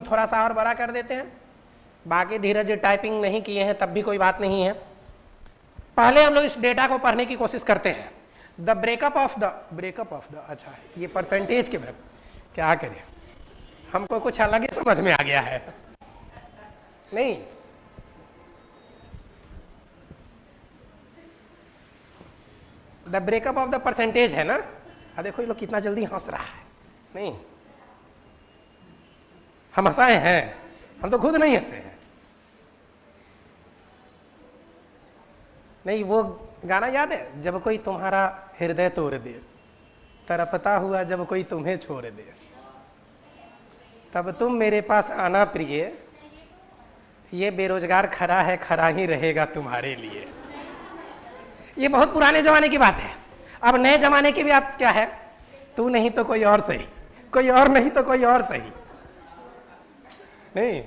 थोड़ा सा और बड़ा कर देते हैं। बाकी धीरज टाइपिंग नहीं किए हैं तब भी कोई बात नहीं है। पहले हम लोग इस डेटा को पढ़ने की कोशिश करते हैं। द ब्रेकअप ऑफ द अच्छा ये परसेंटेज के ब्रेक, क्या करें, हमको कुछ अलग ही समझ में आ गया है। नहीं, the breakup of the percentage है ना। देखो ये लोग कितना जल्दी हंस रहा है। नहीं, हम हंसाए हैं, हम तो खुद नहीं हंसे हैं। नहीं, वो गाना याद है, जब कोई तुम्हारा हृदय तोड़ दे, तड़पता हुआ जब कोई तुम्हें छोड़ दे, तब तुम मेरे पास आना प्रिय, ये बेरोजगार खड़ा है, खड़ा ही रहेगा तुम्हारे लिए। ये बहुत पुराने जमाने की बात है। अब नए जमाने की भी बात क्या है, तू नहीं तो कोई और सही, कोई और नहीं तो कोई और सही। नहीं,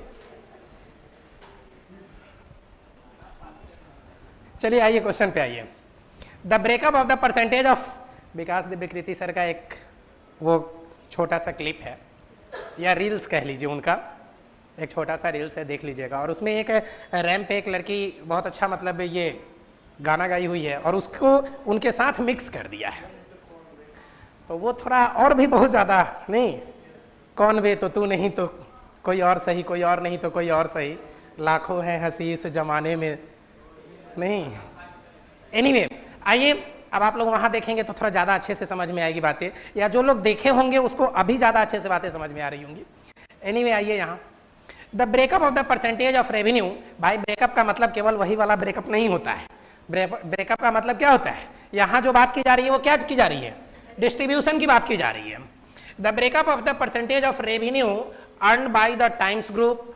चलिए आइए क्वेश्चन पे आइए। The breakup of the percentage of, Vikas Divyakirti sir का एक वो छोटा सा क्लिप है या रील्स कह लीजिए, उनका एक छोटा सा रील्स है, देख लीजिएगा। और उसमें एक रैंप पे एक लड़की बहुत अच्छा मतलब ये गाना गाई हुई है और उसको उनके साथ मिक्स कर दिया है। तो वो थोड़ा और भी बहुत ज़्यादा, नहीं कौन वे तो तू नहीं तो कोई और सही, कोई और नहीं तो कोई और सही, लाखों हैं हंसी इस जमाने में। नहीं, एनीवे, आइए अब आप लोग वहाँ देखेंगे तो थोड़ा ज़्यादा अच्छे से समझ में आएगी बातें, या जो लोग देखे होंगे उसको अभी ज़्यादा अच्छे से बातें समझ में आ रही होंगी। एनीवे, आइए यहाँ the breakup of the percentage of revenue. भाई ब्रेकअप का मतलब केवल वही वाला ब्रेकअप नहीं होता है। ब्रेकअप का मतलब क्या होता है, यहाँ जो बात की जा रही है वो क्या की जा रही है, डिस्ट्रीब्यूशन की बात की जा रही है। The breakup of the percentage of revenue earn by the times group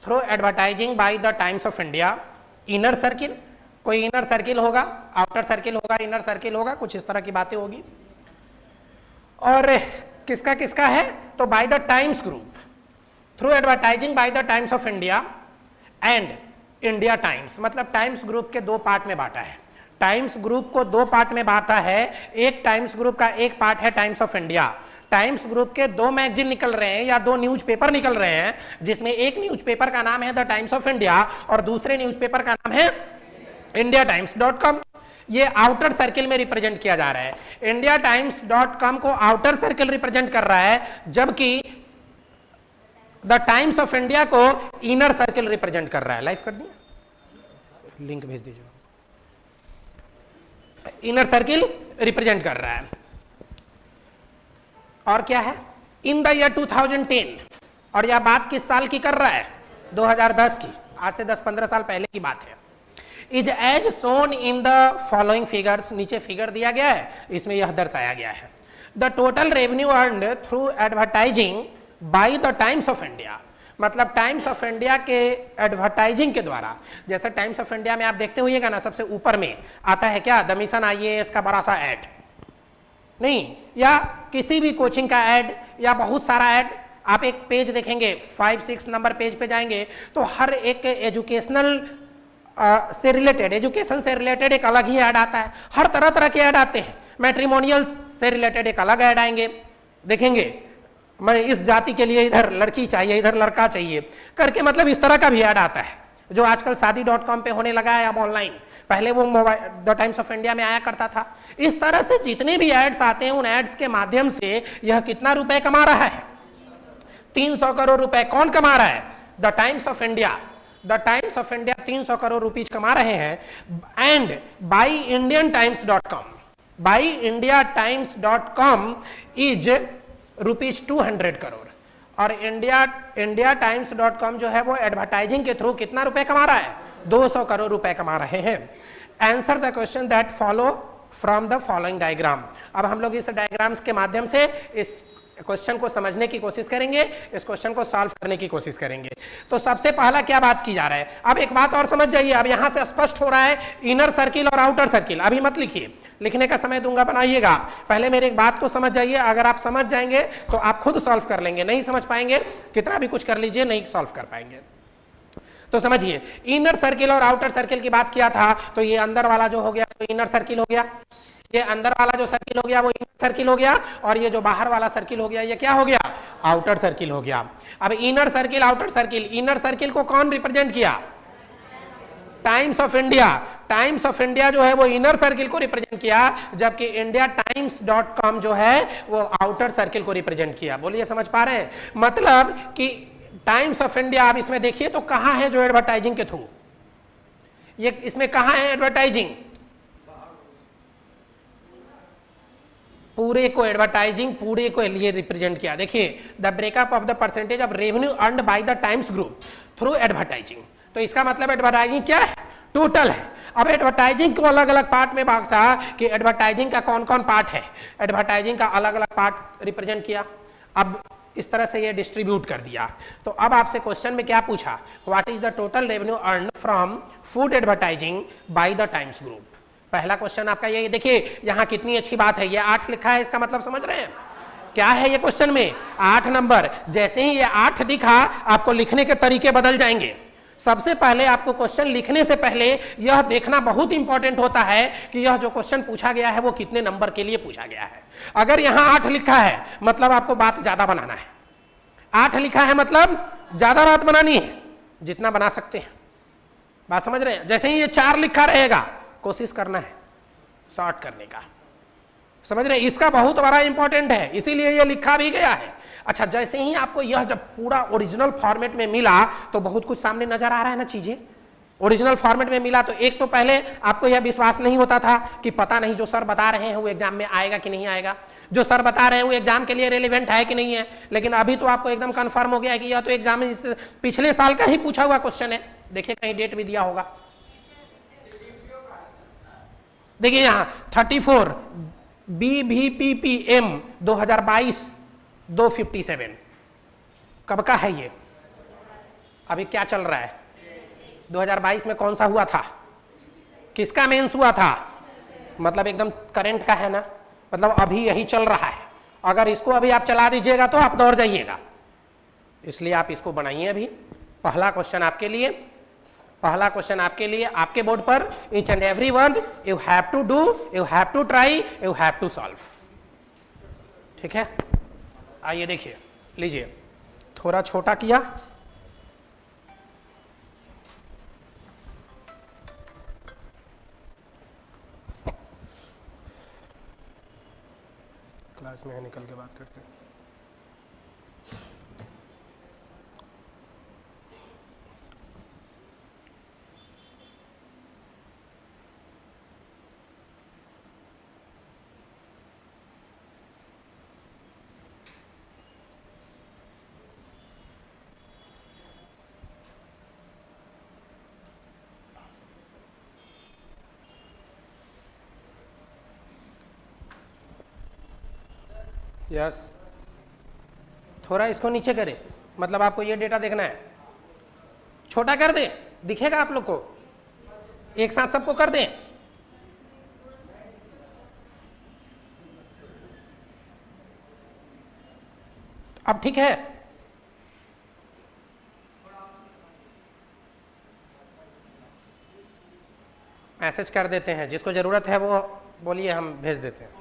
through advertising by the Times of India. Inner circle, कोई इनर सर्किल होगा, आउटर सर्किल होगा, इनर सर्किल होगा, कुछ इस तरह की बातें होगी। और किसका किसका है, तो bye the times group through advertising by the Times of India and India times. मतलब टाइम्स ग्रुप के दो पार्ट में बांटा है। टाइम्स ग्रुप को दो पार्ट में बांटा है। एक टाइम्स ग्रुप का एक पार्ट है times of India. Times group के दो मैगजीन निकल रहे हैं या दो न्यूज़पेपर निकल रहे हैं, जिसमें एक न्यूज़पेपर का नाम है द टाइम्स ऑफ इंडिया और दूसरे न्यूज़पेपर का नाम है इंडिया टाइम्स .com। ये आउटर सर्किल में रिप्रेजेंट किया जा रहा है। इंडिया टाइम्स .com को आउटर सर्किल रिप्रेजेंट कर रहा है, जबकि द टाइम्स ऑफ इंडिया को इनर सर्किल रिप्रेजेंट कर रहा है। लाइव कर दिया, लिंक भेज दीजिए। इनर सर्किल रिप्रेजेंट कर रहा है। और क्या है, इन द ईयर 2010, और यह बात किस साल की कर रहा है, 2010 की, आज से 10-15 साल पहले की बात है। Is as shown in the following figures, नीचे फिगर दिया गया है, इसमें यह दर्शाया गया है। The total revenue earned through advertising by the Times of India. मतलब टाइम्स ऑफ इंडिया के एडवर्टाइजिंग के द्वारा, जैसे टाइम्स ऑफ इंडिया में आप देखते होइएगा ना, सबसे ऊपर में आता है क्या, द मिशन IAS का बड़ा सा ऐड, नहीं, या किसी भी कोचिंग का ऐड या बहुत सारा ऐड। आप एक पेज देखेंगे, 5-6 नंबर पेज पे जाएंगे तो हर एक एजुकेशनल से रिलेटेड, एजुकेशन से रिलेटेड एक अलग ही ऐड आता है। हर तरह तरह के ऐड आते हैं। मैट्रिमोनियल से रिलेटेड एक अलग ऐड आएंगे, देखेंगे मैं इस जाति के लिए इधर लड़की चाहिए, इधर लड़का चाहिए करके, मतलब इस तरह का भी ऐड आता है, जो आजकल शादी.com पे होने लगा है अब ऑनलाइन। पहले वो mobile the Times of India में आया करता था। इस तरह से जितने भी एड्स आते हैं, उन एड्स के माध्यम से यह कितना रुपए कमा रहा है, 300 करोड़ रुपए। कौन कमा रहा है, the Times of India. The Times of India 300 crore rupees कमा रहे हैं। And by Indian times .com, by India times .com is rupees 200 crore. और इंडिया टाइम्स .com जो है वो एडवर्टाइजिंग के थ्रू कितना रुपए कमा रहा है, 200 करोड़ रुपए कमा रहे हैं। Answer the question that follow from the following diagram. अब हम लोग इस डायग्राम्स के माध्यम से इस क्वेश्चन को समझने की कोशिश करेंगे, इस क्वेश्चन को सॉल्व करने की कोशिश करेंगे। तो सबसे पहला क्या बात की जा रहा है, अब एक बात और समझ जाइए। अब यहां से स्पष्ट हो रहा है इनर सर्किल और आउटर सर्किल। अभी मत लिखिए, लिखने का समय दूंगा, बनाइएगा। पहले मेरे एक बात को समझ जाइए। अगर आप समझ जाएंगे तो आप खुद सॉल्व कर लेंगे, नहीं समझ पाएंगे कितना भी कुछ कर लीजिए, नहीं सॉल्व कर पाएंगे। तो समझिए, इनर सर्किल और आउटर सर्किल की बात किया था, तो ये अंदर वाला जो हो गया तो इनर सर्किल हो गया। ये अंदर वाला जो सर्किल हो गया वो इनर सर्किल हो गया, और ये जो बाहर वाला सर्किल हो गया ये क्या हो गया, आउटर सर्किल हो गया। अब inner circle outer circle, inner circle को कौन रिप्रेजेंट किया, times of India. Times of India जो है वो इनर सर्किल को रिप्रेजेंट किया, जबकि इंडिया टाइम्स .com जो है वो आउटर सर्किल को रिप्रेजेंट किया। बोलिए समझ पा रहे हैं, मतलब कि टाइम्स ऑफ इंडिया, आप इसमें देखिए तो कहां है जो एडवर्टाइजिंग के थ्रू, ये इसमें कहां है एडवर्टाइजिंग, पूरे को एडवर्टाइजिंग पूरे को लिए रिप्रेजेंट किया। देखिए the breakup of the percentage of revenue earned bye the times group through advertising. तो इसका मतलब एडवर्टाइजिंग क्या है, टोटल है। अब एडवर्टाइजिंग को अलग अलग पार्ट में बांटा कि एडवर्टाइजिंग का कौन कौन पार्ट है, एडवर्टाइजिंग का अलग अलग पार्ट रिप्रेजेंट किया। अब इस तरह से ये डिस्ट्रीब्यूट कर दिया। तो अब आपसे क्वेश्चन में क्या पूछा, what is the total revenue earn from food advertising by the times group. पहला क्वेश्चन आपका ये, देखिए यहां कितनी अच्छी बात है, ये 8 लिखा है, इसका मतलब समझ रहे हैं क्या है ये क्वेश्चन में 8 नंबर। जैसे ही ये 8 दिखा आपको लिखने के तरीके बदल जाएंगे। सबसे पहले आपको क्वेश्चन लिखने से पहले यह देखना बहुत इंपॉर्टेंट होता है कि यह जो क्वेश्चन पूछा गया है वो कितने नंबर के लिए पूछा गया है। अगर यहां 8 लिखा है मतलब आपको बात ज्यादा बनाना है, 8 लिखा है मतलब ज्यादा बात बनानी है, जितना बना सकते हैं। बात समझ रहे हैं। जैसे ही ये 4 लिखा रहेगा कोशिश करना है शॉर्ट करने का, समझ रहे हैं, इसका बहुत बड़ा इंपॉर्टेंट है, इसीलिए ये लिखा भी गया है। अच्छा, जैसे ही आपको यह जब पूरा ओरिजिनल फॉर्मेट में मिला तो बहुत कुछ सामने नजर आ रहा है ना चीजें। ओरिजिनल फॉर्मेट में मिला तो एक तो पहले आपको यह विश्वास नहीं होता था कि पता नहीं जो सर बता रहे हैं वो एग्जाम में आएगा कि नहीं आएगा, जो सर बता रहे हैं वो एग्जाम के लिए रेलिवेंट है कि नहीं है। लेकिन अभी तो आपको एकदम कंफर्म हो गया है कि यह तो एग्जाम में पिछले साल का ही पूछा हुआ क्वेश्चन है। देखिए कहीं डेट भी दिया होगा, देखिए यहां 34 BVPPM 2022 257 कब का है ये, अभी क्या चल रहा है, 2022 में कौन सा हुआ था, किसका मेंस हुआ था, मतलब एकदम करंट का है ना, मतलब अभी यही चल रहा है। अगर इसको अभी आप चला दीजिएगा तो आप दौड़ जाइएगा, इसलिए आप इसको बनाइए। अभी पहला क्वेश्चन आपके लिए, पहला क्वेश्चन आपके लिए आपके बोर्ड पर, each and every word you have to do, you have to try, you have to solve. ठीक है, आइए देखिए, लीजिए थोड़ा छोटा किया, क्लास में है निकल के बात करते हैं। यस, थोड़ा इसको नीचे करें, मतलब आपको ये डेटा देखना है, छोटा कर दे, दिखेगा आप लोग को, एक साथ सबको कर दें। अब ठीक है, मैसेज कर देते हैं, जिसको जरूरत है वो बोलिए, हम भेज देते हैं।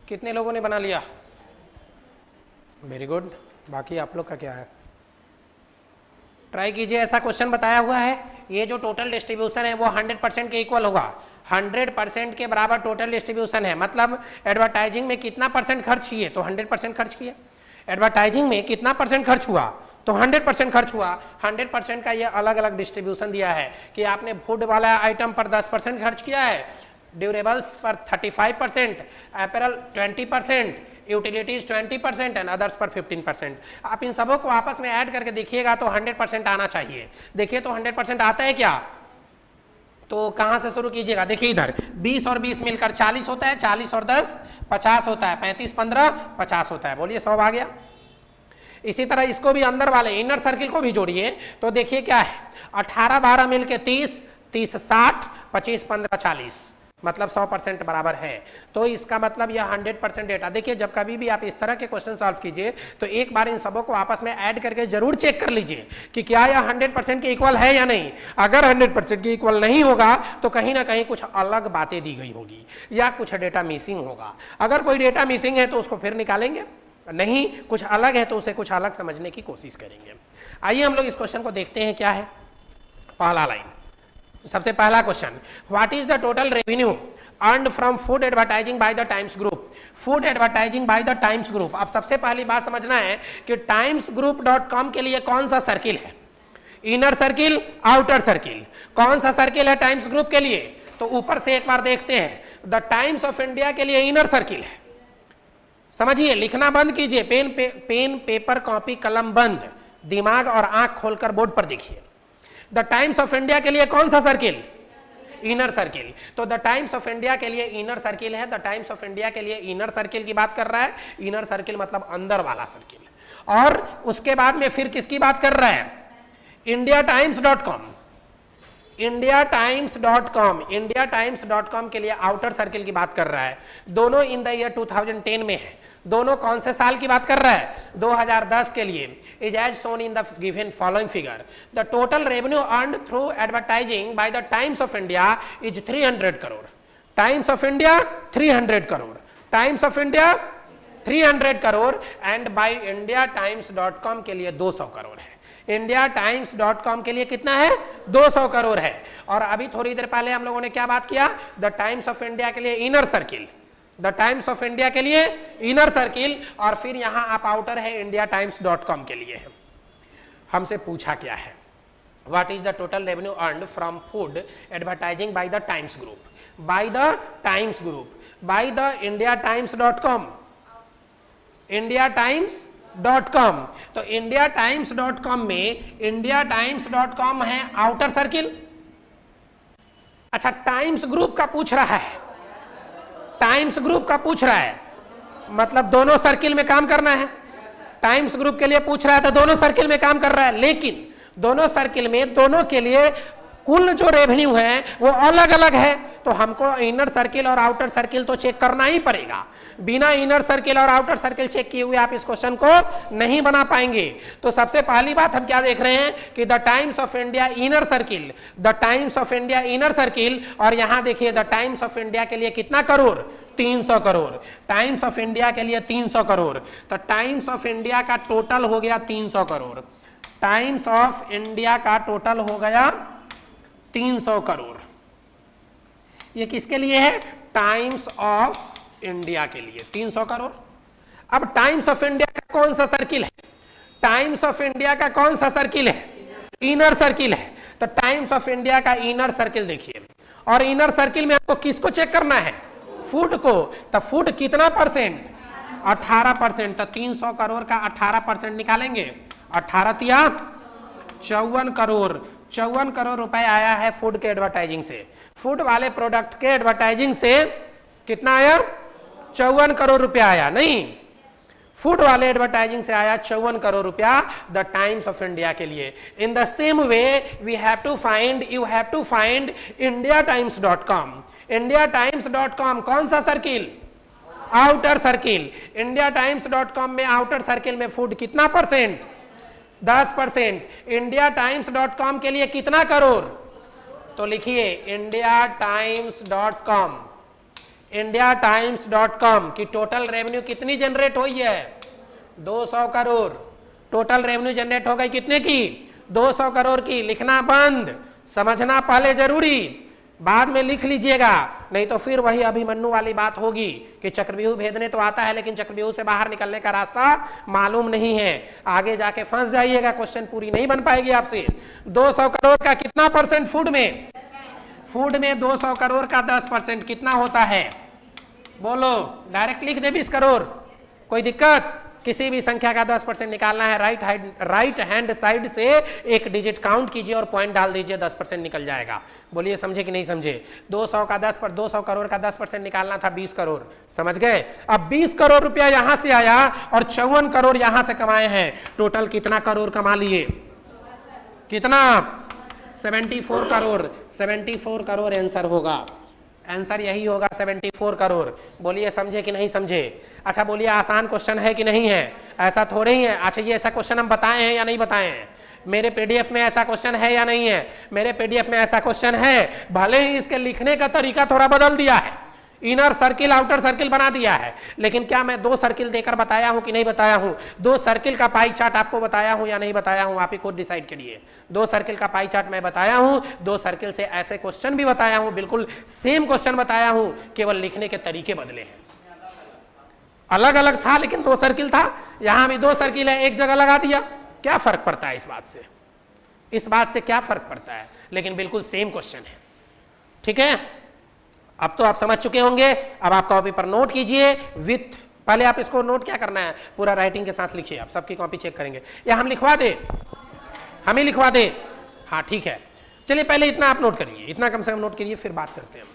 कितने लोगों ने बना लिया? Very good. बाकी आप लोग का क्या है? ट्राई कीजिए। ऐसा क्वेश्चन बताया हुआ है, ये जो टोटल डिस्ट्रीब्यूशन है वो 100% के इक्वल होगा। 100% के बराबर टोटल डिस्ट्रीब्यूशन है, मतलब एडवर्टाइजिंग में कितना परसेंट खर्च किए तो 100% खर्च किए। एडवर्टाइजिंग में कितना परसेंट खर्च हुआ तो 100% खर्च हुआ। 100% का ये अलग अलग डिस्ट्रीब्यूशन दिया है कि आपने फूड वाला आइटम पर 10% खर्च किया है, ड्यूरेबल्स पर 35%, अपैरल 20%, यूटिलिटीज 20% एंड अदर्स पर 15%। आप इन सबों को आपस में ऐड करके देखिएगा तो 100% आना चाहिए। देखिए तो 100% आता है क्या? तो कहां से शुरू कीजिएगा? देखिए इधर 20 और 20 मिलकर 40 होता है, 40 और 10 50 होता है, 35 15 50 होता है। बोलिए 100 आ गया। इसी तरह इसको भी अंदर वाले इनर सर्किल को भी जोड़िए तो देखिए क्या है, 18 12 मिलके 30, 30 60, 25 15 40, मतलब 100% बराबर है। तो इसका मतलब यह 100% डेटा। देखिए जब कभी भी आप इस तरह के क्वेश्चन सॉल्व कीजिए तो एक बार इन सबों को आपस में ऐड करके जरूर चेक कर लीजिए कि क्या यह 100% के इक्वल है या नहीं। अगर 100% के इक्वल नहीं होगा तो कहीं ना कहीं कुछ अलग बातें दी गई होगी या कुछ डेटा मिसिंग होगा। अगर कोई डेटा मिसिंग है तो उसको फिर निकालेंगे, नहीं कुछ अलग है तो उसे कुछ अलग समझने की कोशिश करेंगे। आइए हम लोग इस क्वेश्चन को देखते हैं क्या है। पहला लाइन, सबसे पहला question, what is the total revenue earned from food advertising by the times group. Food advertising by the times group. अब सबसे पहली बात समझना है कि timesgroup.com के लिए कौन सा सर्किल है, इनर सर्किल आउटर सर्किल। कौन सा सर्किल है टाइम्स ग्रुप के लिए? तो ऊपर से एक बार देखते हैं, द टाइम्स ऑफ इंडिया के लिए इनर सर्किल है। समझिए, लिखना बंद कीजिए, पेन पेपर कॉपी कलम बंद, दिमाग और आंख खोलकर बोर्ड पर देखिए। द टाइम्स ऑफ इंडिया के लिए कौन सा सर्किल? Inner circle. तो द टाइम्स ऑफ इंडिया के लिए इनर सर्किल है। द टाइम्स ऑफ इंडिया के लिए इनर सर्किल की बात कर रहा है। इनर सर्किल मतलब अंदर वाला सर्किल। और उसके बाद में फिर किसकी बात कर रहा है? indiatimes.com। indiatimes.com, indiatimes.com के लिए आउटर सर्किल की बात कर रहा है। दोनों इन द ईयर 2010 में है। दोनों कौन से साल की बात कर रहा है? 2010 के लिए। Is as shown in the given following figure, the total revenue earned through advertising by the Times of India is 300 crore. Times of India 300 crore, Times of India 300 crore and by indiatimes.com के लिए 200 करोड़ है। indiatimes.com के लिए कितना है? 200 करोड़ है। और अभी थोड़ी देर पहले हम लोगों ने क्या बात किया? द टाइम्स ऑफ इंडिया के लिए inner circle, the Times of India के लिए इनर सर्किल, और फिर यहां आप आउटर है indiatimes.com के लिए है। हमसे पूछा क्या है? What is the total revenue earned from food advertising by the times group, bye the times group, by the indiatimes.com, indiatimes.com। तो indiatimes.com में indiatimes.com है आउटर सर्किल। अच्छा, टाइम्स ग्रुप का पूछ रहा है, टाइम्स ग्रुप का पूछ रहा है, मतलब दोनों सर्किल में काम करना है। टाइम्स ग्रुप के लिए पूछ रहा है तो दोनों सर्किल में काम कर रहा है, लेकिन दोनों सर्किल में दोनों के लिए कुल जो रेवेन्यू है वो अलग अलग है। तो हमको इनर सर्किल और आउटर सर्किल तो चेक करना ही पड़ेगा। बिना इनर सर्किल और आउटर सर्किल चेक किए हुए आप इस क्वेश्चन को नहीं बना पाएंगे। तो सबसे पहली बात हम क्या देख रहे हैं कि the Times of India inner circle, the Times of India inner circle, और यहां देखिए द टाइम्स ऑफ इंडिया के लिए कितना crore? 300 crore. Times of India के लिए 300 करोड़। तो टाइम्स ऑफ इंडिया का टोटल हो गया 300 करोड़। टाइम्स ऑफ इंडिया का टोटल हो गया 300 करोड़। ये किसके लिए है? टाइम्स ऑफ इंडिया के लिए 300 करोड़। अब टाइम्स ऑफ इंडिया का कौन सा सर्किल है? टाइम्स ऑफ इंडिया का कौन सा सर्किल है? इनर सर्किल है। तो टाइम्स ऑफ इंडिया का इनर सर्किल देखिए, और इनर सर्किल में आपको किसको चेक करना है? फूड को। तो फूड कितना परसेंट? 18%। तो 300 करोड़ का 18% निकालेंगे, 18 तिया 54 करोड़। 54 करोड़ रुपए आया है फूड के एडवर्टाइजिंग से। फूड वाले प्रोडक्ट के एडवर्टाइजिंग से कितना आया? 54 करोड़ रुपया आया। नहीं, फूड वाले एडवर्टाइजिंग से आया 54 करोड़ रुपया द टाइम्स ऑफ इंडिया के लिए। In the same way we have to find, you have to find indiatimes.com। indiatimes.com कौन सा सर्किल? Outer circle. indiatimes.com में आउटर सर्किल में फूड कितना परसेंट? 10%। indiatimes.com के लिए कितना करोड़? तो लिखिए indiatimes.com, indiatimes.com की टोटल रेवेन्यू कितनी जनरेट हुई है? 200 करोड़। टोटल रेवेन्यू जनरेट हो गई कितने की? 200 करोड़ की। लिखना बंद, समझना पहले जरूरी, बाद में लिख लीजिएगा, नहीं तो फिर वही अभिमन्यु वाली बात होगी कि चक्रव्यूह भेदने तो आता है लेकिन चक्रव्यूह से बाहर निकलने का रास्ता मालूम नहीं है, आगे जाके फंस जाइएगा, क्वेश्चन पूरी नहीं बन पाएगी आपसे। 200 करोड़ का कितना परसेंट फूड में? फूड में 200 करोड़ का 10% कितना होता है? बोलो, डायरेक्ट लिख दे 20 करोड़, कोई दिक्कत? किसी भी संख्या का 10% निकालना है, राइट हैंड साइड से एक डिजिट काउंट कीजिए और पॉइंट डाल दीजिए, 10% निकल जाएगा। बोलिए समझे कि नहीं समझे? 200 करोड़ का 10% निकालना था 20 करोड़, समझ गए? अब 20 करोड़ रुपया यहां से आया और 54 करोड़ यहां से कमाए हैं, टोटल कितना करोड़ कमा लिए? कितना? 74 करोड़। 74 करोड़ आंसर होगा, आंसर यही होगा 74 करोड़। बोलिए समझे कि नहीं समझे? अच्छा बोलिए आसान क्वेश्चन है कि नहीं है? ऐसा थोड़े ही है। अच्छा ये ऐसा क्वेश्चन हम बताए हैं या नहीं बताए हैं? मेरे पीडीएफ में ऐसा क्वेश्चन है या नहीं है? मेरे पीडीएफ में ऐसा क्वेश्चन है, भले ही इसके लिखने का तरीका थोड़ा बदल दिया है, इनर सर्किल आउटर सर्किल बना दिया है, लेकिन क्या मैं 2 सर्किल देकर बताया हूं कि नहीं बताया हूं? 2 सर्किल का पाई चार्ट आपको बताया हूं या नहीं बताया हूं? आप ही खुद डिसाइड करिए। 2 सर्किल का पाई चार्ट मैं बताया हूं, 2 सर्किल से ऐसे क्वेश्चन भी बताया हूं, बिल्कुल सेम क्वेश्चन बताया हूं, केवल लिखने के तरीके बदले हैं। अलग अलग था लेकिन 2 सर्किल था, यहां भी 2 सर्किल है, एक जगह लगा दिया, क्या फर्क पड़ता है इस बात से? इस बात से क्या फर्क पड़ता है? लेकिन बिल्कुल सेम क्वेश्चन है। ठीक है, अब तो आप समझ चुके होंगे। अब आप कॉपी पर नोट कीजिए विथ, पहले आप इसको नोट क्या करना है, पूरा राइटिंग के साथ लिखिए। आप सबकी कॉपी चेक करेंगे या हम लिखवा दे? हम ही लिखवा दे? हाँ ठीक है, चलिए पहले इतना आप नोट करिए, इतना कम से कम नोट करिए, फिर बात करते हैं।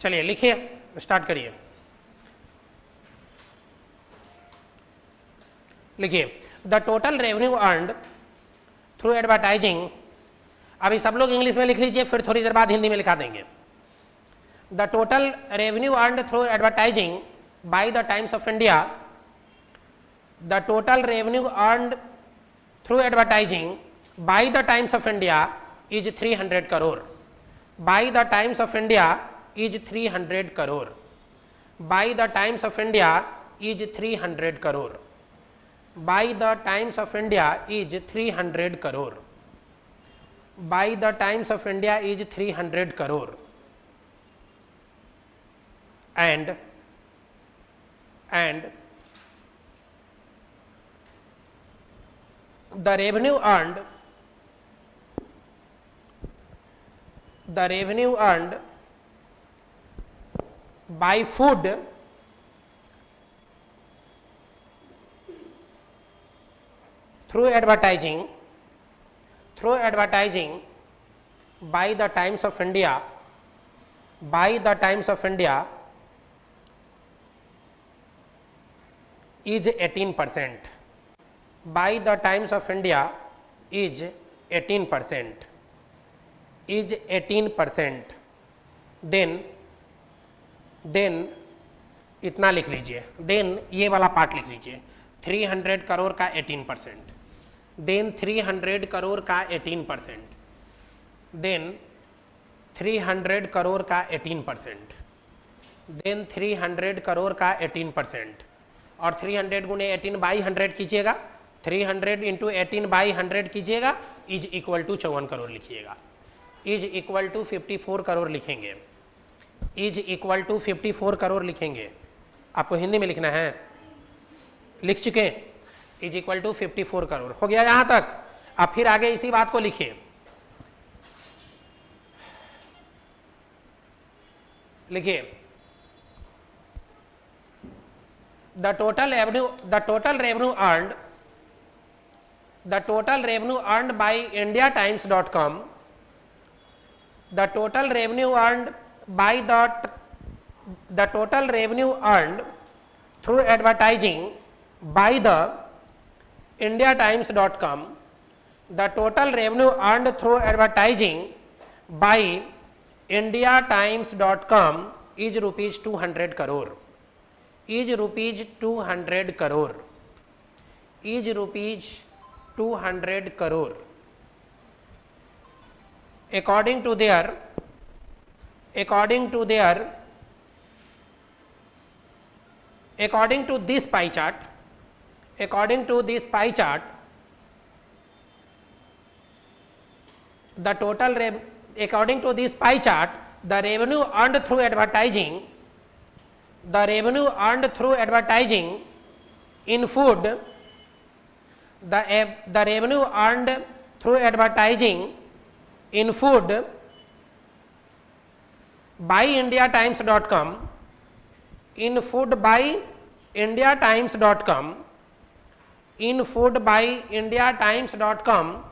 चलिए लिखिए, स्टार्ट करिए। लिखिए the total revenue earned through advertising, अभी सब लोग इंग्लिश में लिख लीजिए, फिर थोड़ी देर बाद हिंदी में लिखा देंगे। The total revenue earned through advertising by the Times of India, the total revenue earned through advertising by the Times of India is 300 crore. Bye the Times of India is 300 crore. By the Times of India is 300 crore. By the Times of India is 300 crore. By the Times of India is 300 crore. And the revenue earned by food through advertising by the Times of India is 18%. By the Times of India is 18%. Is 18%. Then इतना लिख लीजिए, then ये वाला part लिख लीजिए, 300 करोड़ का 18%, then 300 crore का 18%, then 300 crore का 18%, देन 300 करोड़ का 18%, और 300 गुने 18 बाई 100 कीजिएगा, 300 इंटू 18 बाई 100 कीजिएगा, इज इक्वल टू 54 करोड़ लिखिएगा, इज इक्वल टू 54 करोड़ लिखेंगे, इज इक्वल टू 54 करोड़ लिखेंगे। आपको हिंदी में लिखना है, लिख चुके, इज इक्वल टू 54 करोड़ हो गया यहां तक। अब फिर आगे इसी बात को लिखिए, लिखिए the total revenue earned bye indiatimes.com, the total revenue earned by the total revenue earned through advertising by the indiatimes.com, the total revenue earned through advertising by indiatimes.com is rupees 200 crore, is rupees 200 crore, is rupees 200 crore. According to this pie chart, the total according to this pie chart, the revenue earned through advertising, in food, the revenue earned through advertising in food by indiatimes.com, in food by indiatimes.com, in food by indiatimes.com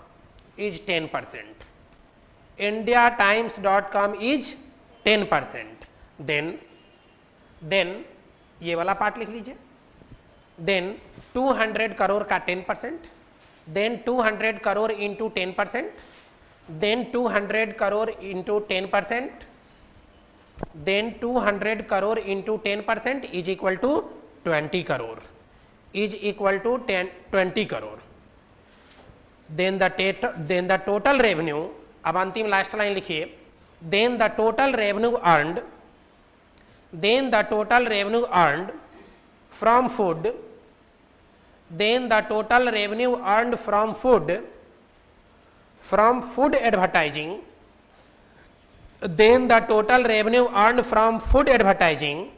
is 10%. indiatimes.com is 10%. then ये वाला part लिख लीजिए, then 200 crore का 10%, then 200 crore into 10%, then 200 crore into 10%, then 200 crore into 10% is equal to 20 crore, is equal to 20 crore. then the total revenue, अब अंतिम last line लिखिए, then the total revenue earned from food, then the total revenue earned from food advertising, then the total revenue earned from food advertising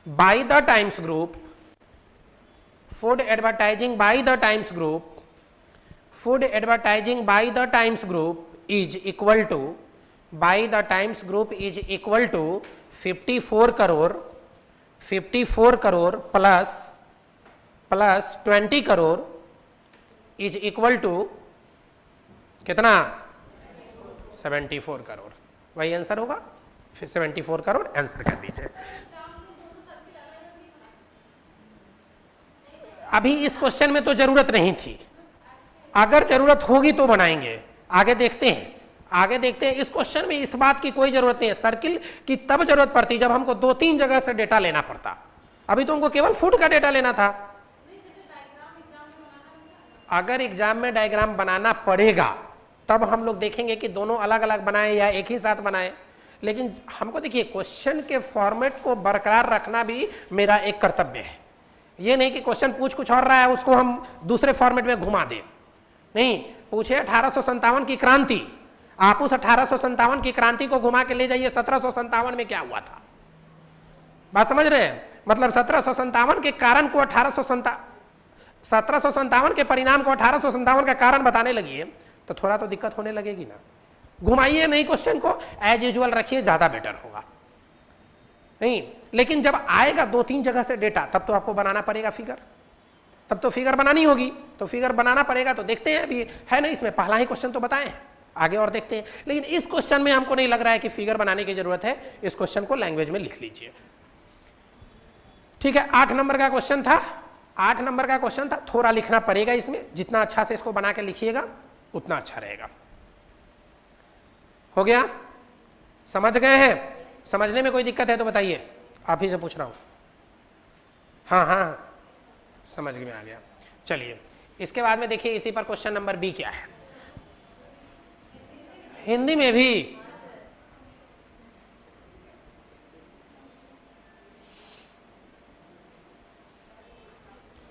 by the Times Group, food advertising by the Times Group is equal to, by the Times Group is equal to 54 crore plus 20 crore is equal to कितना 74 करोड़. वही answer होगा, फिर 74 crore answer कर दीजिए. अभी इस question में तो जरूरत नहीं थी, अगर जरूरत होगी तो बनाएंगे. आगे देखते हैं. इस क्वेश्चन में इस बात की कोई जरूरत नहीं है. सर्किल की तब जरूरत पड़ती जब हमको 2-3 जगह से डेटा लेना पड़ता. अभी तो हमको केवल फूड का डेटा लेना था. अगर एग्जाम में डायग्राम बनाना पड़ेगा तब हम लोग देखेंगे कि दोनों अलग अलग बनाए या एक ही साथ बनाए. लेकिन हमको देखिए, क्वेश्चन के फॉर्मेट को बरकरार रखना भी मेरा एक कर्तव्य है. ये नहीं कि क्वेश्चन पूछ कुछ और रहा है उसको हम दूसरे फॉर्मेट में घुमा दें. नहीं, पूछे 1857 की क्रांति, आप उस 1857 की क्रांति को घुमा के ले जाइए 1757 में क्या हुआ था. बात समझ रहे हैं? मतलब 1757 के कारण को 1757 के परिणाम को 1857 का कारण बताने लगी है तो थोड़ा तो दिक्कत होने लगेगी ना. घुमाइए नहीं, क्वेश्चन को एज यूजुअल रखिए, ज्यादा बेटर होगा. नहीं, लेकिन जब आएगा 2-3 जगह से डेटा तब तो आपको बनाना पड़ेगा फिगर, तब तो फिगर बनानी होगी. तो फिगर बनाना पड़ेगा. तो देखते हैं, अभी है ना, इसमें पहला ही क्वेश्चन तो बताए हैं, आगे और देखते हैं. लेकिन इस क्वेश्चन में हमको नहीं लग रहा है कि फिगर बनाने की जरूरत है. इस क्वेश्चन को लैंग्वेज में लिख लीजिए. ठीक है, 8 नंबर का क्वेश्चन था. थोड़ा लिखना पड़ेगा इसमें, जितना अच्छा से इसको बना के लिखिएगा उतना अच्छा रहेगा. हो गया? समझ गए हैं? समझने में कोई दिक्कत है तो बताइए, आप ही से पूछ रहा हूं. हाँ, समझ में आ गया. चलिए, इसके बाद में देखिए इसी पर क्वेश्चन नंबर बी क्या है. हिंदी में भी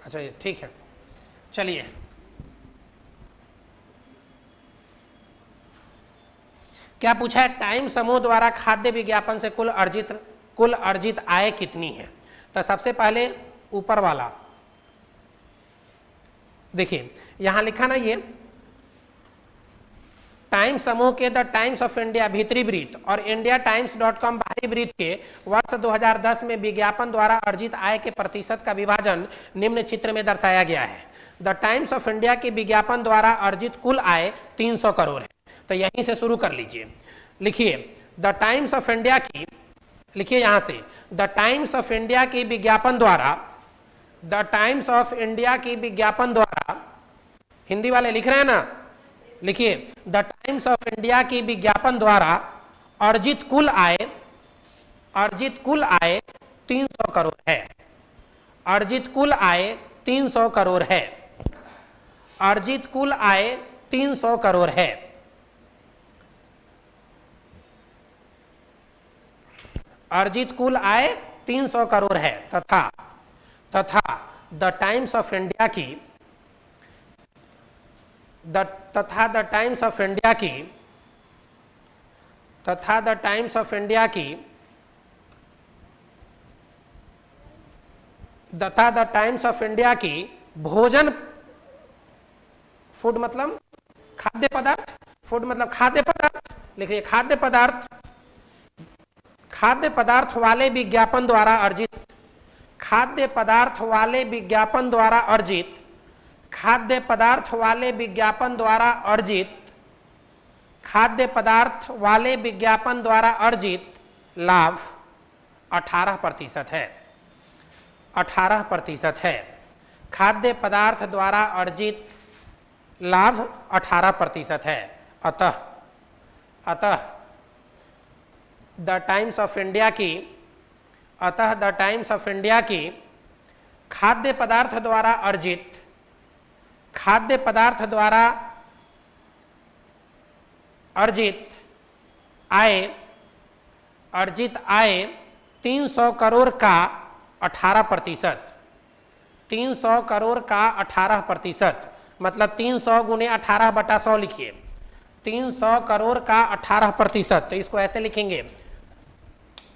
अच्छा, ठीक है. चलिए, क्या पूछा है? टाइम समूह द्वारा खाद्य विज्ञापन से कुल अर्जित आय कितनी है. तो सबसे पहले ऊपर वाला देखिए, यहां लिखा ना, ये टाइम समूह के द टाइम्स ऑफ इंडिया भीतरी वृत्त और indiatimes.com बाहरी वृत्त के वर्ष 2010 में विज्ञापन द्वारा अर्जित आय के प्रतिशत का विभाजन निम्न चित्र में दर्शाया गया है. द टाइम्स ऑफ इंडिया के विज्ञापन द्वारा अर्जित कुल आय 300 करोड़ है. तो यहीं से शुरू कर लीजिए. लिखिए, द टाइम्स ऑफ इंडिया की, लिखिए यहां से, द टाइम्स ऑफ इंडिया की विज्ञापन द्वारा, द टाइम्स ऑफ इंडिया की विज्ञापन द्वारा, हिंदी वाले लिख रहे हैं ना, लिखिए द टाइम्स ऑफ इंडिया की विज्ञापन द्वारा अर्जित कुल आय 300 करोड़ है। अर्जित कुल आय 300 करोड़ है। अर्जित कुल आय 300 करोड़ है। अर्जित कुल आय 300 करोड़ है। तथा द टाइम्स ऑफ इंडिया की द टाइम्स ऑफ इंडिया की भोजन, फूड मतलब खाद्य पदार्थ, फूड मतलब खाद्य पदार्थ, लिखिए खाद्य पदार्थ वाले विज्ञापन द्वारा अर्जित लाभ 18% है। 18% है। खाद्य पदार्थ द्वारा अर्जित लाभ 18% है। अतः द टाइम्स ऑफ इंडिया की खाद्य पदार्थ द्वारा अर्जित आय 300 करोड़ का 18%, 300 करोड़ का 18%, मतलब 300 गुने 18/100 लिखिए। 300 करोड़ का 18%, तो इसको ऐसे लिखेंगे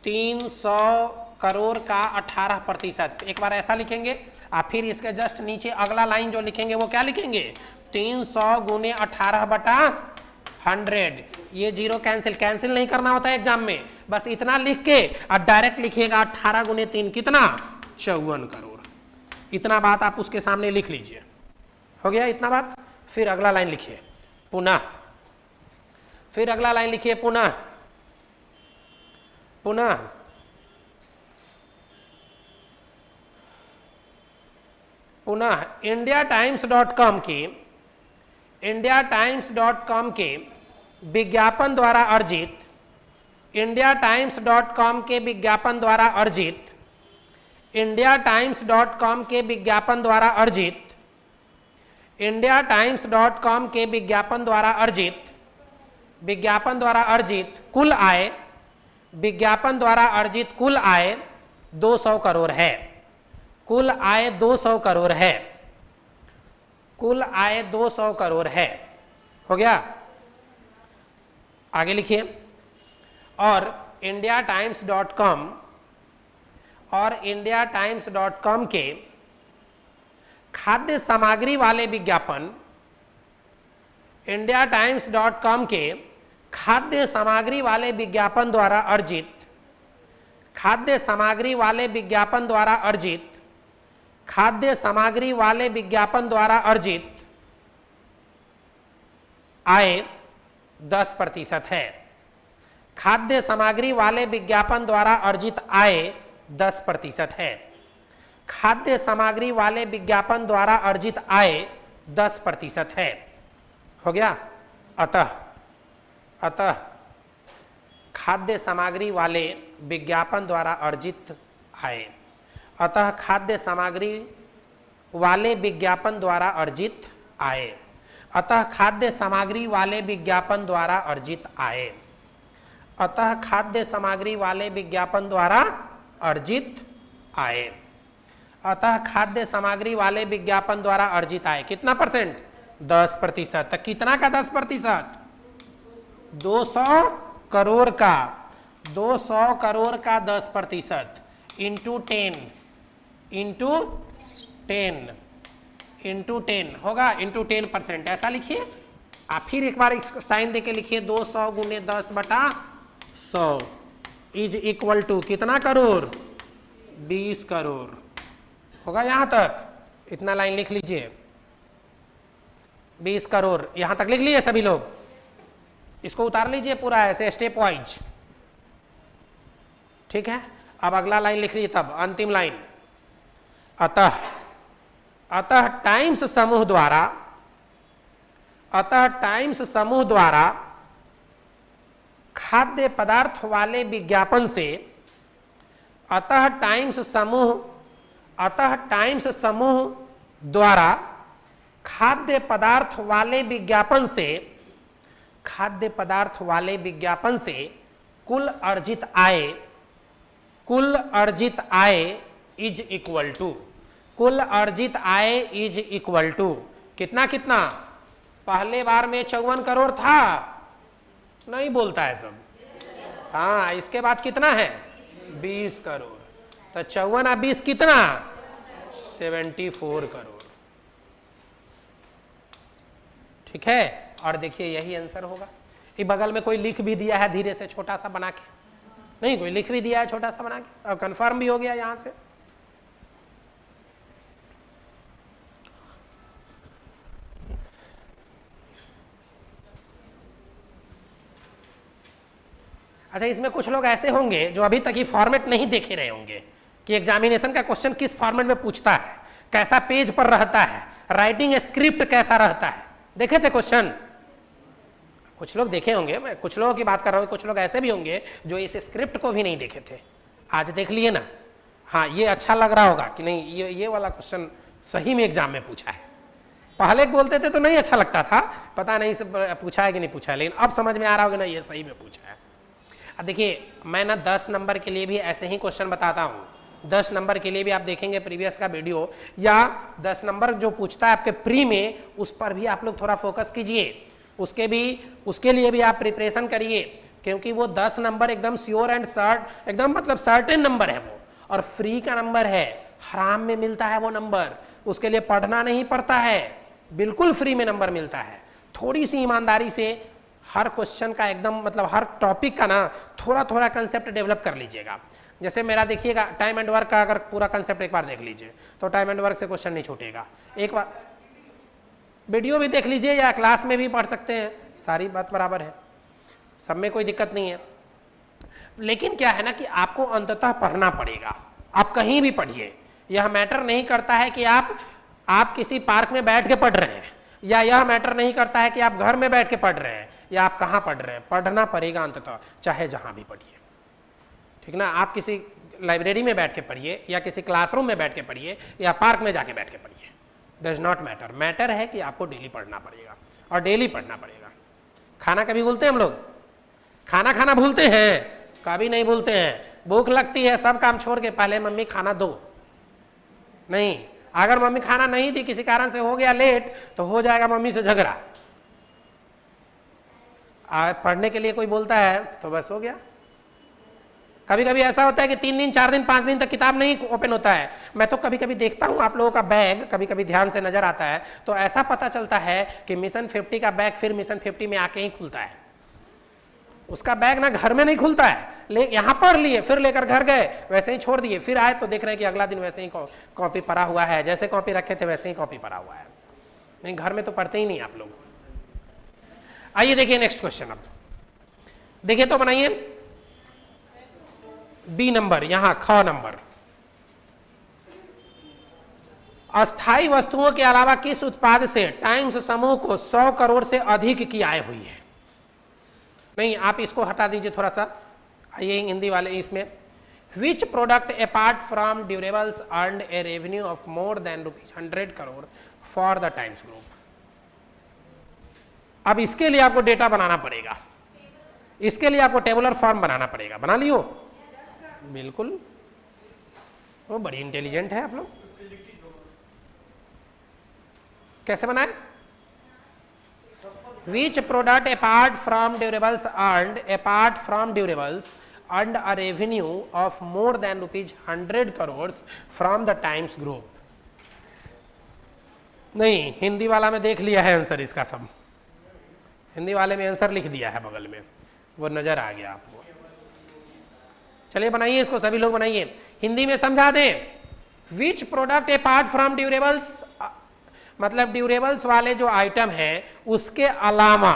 300 करोड़ का 18%। एक बार ऐसा लिखेंगे और फिर इसके जस्ट नीचे अगला लाइन जो लिखेंगे वो क्या लिखेंगे, 300 गुने 18/100। ये जीरो कैंसिल नहीं करना होता है एग्जाम में, बस इतना लिख के और डायरेक्ट लिखिएगा 18 गुने 3 कितना, 54 करोड़। इतना बात आप उसके सामने लिख लीजिए। हो गया इतना बात। फिर अगला लाइन लिखिए पुनः, फिर अगला लाइन लिखिए पुनः indiatimes.com के विज्ञापन द्वारा अर्जित indiatimes.com के विज्ञापन द्वारा अर्जित indiatimes.com के विज्ञापन द्वारा अर्जित indiatimes.com के विज्ञापन द्वारा अर्जित कुल आय, विज्ञापन द्वारा अर्जित कुल आय 200 करोड़ है। कुल आय 200 करोड़ है। कुल आय 200 करोड़ है। हो गया। आगे लिखिए। और indiatimes.com के खाद्य सामग्री वाले विज्ञापन, indiatimes.com के खाद्य सामग्री वाले विज्ञापन द्वारा अर्जित आय 10% है। खाद्य सामग्री वाले विज्ञापन द्वारा अर्जित आय 10% है। खाद्य सामग्री वाले विज्ञापन द्वारा अर्जित आय 10% है। हो गया। अतः खाद्य सामग्री वाले विज्ञापन द्वारा अर्जित आय, अतः खाद्य सामग्री वाले विज्ञापन द्वारा अर्जित आय, अतः खाद्य सामग्री वाले विज्ञापन द्वारा अर्जित आय, अतः खाद्य सामग्री वाले विज्ञापन द्वारा अर्जित आय, अतः खाद्य सामग्री वाले विज्ञापन द्वारा अर्जित आय। कितना परसेंट? 10%। तक कितना का 10%? 200 करोड़ का 10% इंटू 10 होगा, इंटू 10%। ऐसा लिखिए। आप फिर एक बार साइन देके लिखिए 200 गुने 10/100 इज इक्वल टू कितना करोड़? 20 करोड़। होगा यहां तक? इतना लाइन लिख लीजिए। 20 करोड़ यहां तक लिख लिए सभी लोग? इसको उतार लीजिए पूरा ऐसे स्टेप वाइज। ठीक है। अब अगला लाइन लिख लीजिए, तब अंतिम लाइन। अतः टाइम्स समूह द्वारा अतः टाइम्स समूह द्वारा खाद्य पदार्थ वाले विज्ञापन से, अतः टाइम्स समूह द्वारा खाद्य पदार्थ वाले विज्ञापन से कुल अर्जित आय इज इक्वल टू कितना कितना? पहले बार में 54 करोड़ था, नहीं बोलता है सब। हाँ, इसके बाद कितना है? 20 करोड़। तो 54 और 20 कितना? 74 करोड़। ठीक है, और देखिए यही आंसर होगा। ये बगल में कोई लिख भी दिया है धीरे से छोटा सा बना के, नहीं कोई लिख भी दिया है छोटा सा बना के, और कंफर्म भी हो गया यहां से। अच्छा, इसमें कुछ लोग ऐसे होंगे जो अभी तक ये फॉर्मेट नहीं देखे रहे होंगे कि एग्जामिनेशन का क्वेश्चन किस फॉर्मेट में पूछता है, कैसा पेज पर रहता है, राइटिंग स्क्रिप्ट कैसा रहता है। देखे थे क्वेश्चन? कुछ लोग देखे होंगे, मैं कुछ लोगों की बात कर रहा हूँ, कुछ लोग ऐसे भी होंगे जो इस स्क्रिप्ट को भी नहीं देखे थे, आज देख लिए ना। हाँ, ये अच्छा लग रहा होगा कि नहीं, ये वाला क्वेश्चन सही में एग्जाम में पूछा है। पहले बोलते थे तो नहीं अच्छा लगता था, पता नहीं सब पूछा है कि नहीं पूछा है, लेकिन अब समझ में आ रहा होगा ना ये सही में पूछा है। अब देखिए, मैं ना 10 नंबर के लिए भी ऐसे ही क्वेश्चन बताता हूँ। 10 नंबर के लिए भी आप देखेंगे प्रीवियस का वीडियो, या 10 नंबर जो पूछता है आपके प्री में, उस पर भी आप लोग थोड़ा फोकस कीजिए, उसके लिए भी आप प्रिपरेशन करिए, क्योंकि वो 10 नंबर एकदम श्योर एंड सर्ट, एकदम मतलब सर्टेन नंबर है वो, और फ्री का नंबर है, हराम में मिलता है वो नंबर, उसके लिए पढ़ना नहीं पड़ता है, बिल्कुल फ्री में नंबर मिलता है। थोड़ी सी ईमानदारी से हर क्वेश्चन का एकदम मतलब हर टॉपिक का ना थोड़ा थोड़ा कंसेप्ट डेवलप कर लीजिएगा। जैसे मेरा देखिएगा टाइम एंड वर्क का, अगर पूरा कंसेप्ट एक बार देख लीजिए तो टाइम एंड वर्क से क्वेश्चन नहीं छूटेगा। एक बार वीडियो भी देख लीजिए या क्लास में भी पढ़ सकते हैं, सारी बात बराबर है, सब में कोई दिक्कत नहीं है। लेकिन क्या है ना कि आपको अंततः पढ़ना पड़ेगा, आप कहीं भी पढ़िए, यह मैटर नहीं करता है कि आप किसी पार्क में बैठ के पढ़ रहे हैं, या यह मैटर नहीं करता है कि आप घर में बैठ के पढ़ रहे हैं या आप कहाँ पढ़ रहे हैं, पढ़ना पड़ेगा अंततः, चाहे जहाँ भी पढ़िए। ठीक ना, आप किसी लाइब्रेरी में बैठ के पढ़िए या किसी क्लासरूम में बैठ के पढ़िए या पार्क में जाके बैठ के पढ़िए, डज नॉट मैटर। मैटर है कि आपको डेली पढ़ना पड़ेगा, और डेली पढ़ना पड़ेगा। खाना कभी भूलते हैं हम लोग? खाना भूलते हैं? कभी नहीं भूलते हैं। भूख लगती है, सब काम छोड़ के पहले मम्मी खाना दो, नहीं, अगर मम्मी खाना नहीं दी, किसी कारण से हो गया लेट, तो हो जाएगा मम्मी से झगड़ा। पढ़ने के लिए कोई बोलता है तो बस हो गया। कभी कभी ऐसा होता है कि 3 दिन 4 दिन 5 दिन तक किताब नहीं ओपन होता है। मैं तो कभी कभी देखता हूं आप लोगों का बैग कभी कभी ध्यान से नजर आता है, तो ऐसा पता चलता है कि मिशन 50 का बैग फिर मिशन 50 में आके ही खुलता है। उसका बैग ना घर में नहीं खुलता है, यहाँ पढ़ लिए, फिर लेकर घर गए, वैसे ही छोड़ दिए, फिर आए तो देख रहे हैं कि अगला दिन वैसे ही कॉपी पड़ा हुआ है, जैसे कॉपी रखे थे वैसे ही कॉपी पड़ा हुआ है। नहीं, घर में तो पढ़ते ही नहीं आप लोग। आइए देखिए नेक्स्ट क्वेश्चन। अब देखिए तो बनाइए बी नंबर, यहां ख नंबर। अस्थाई वस्तुओं के अलावा किस उत्पाद से टाइम्स समूह को 100 करोड़ से अधिक की आय हुई है? नहीं, आप इसको हटा दीजिए थोड़ा सा, आइए हिंदी वाले इसमें। Which product apart from durables earned a revenue of more than ₹100 crore for the times group? अब इसके लिए आपको डेटा बनाना पड़ेगा, इसके लिए आपको टेबुलर फॉर्म बनाना पड़ेगा। बना लियो? बिल्कुल, वो बड़ी इंटेलिजेंट है आप लोग। कैसे बनाए? Which product apart from durables earned a revenue of more than ₹100 crores from the Times Group? नहीं, हिंदी वाला में देख लिया है आंसर इसका, सब हिंदी वाले में आंसर लिख दिया है बगल में, वो नजर आ गया आपको। चलिए बनाइए इसको, सभी लोग बनाइए, हिंदी में समझा दें। Which product apart from durables, मतलब ड्यूरेबल्स वाले जो आइटम है उसके अलावा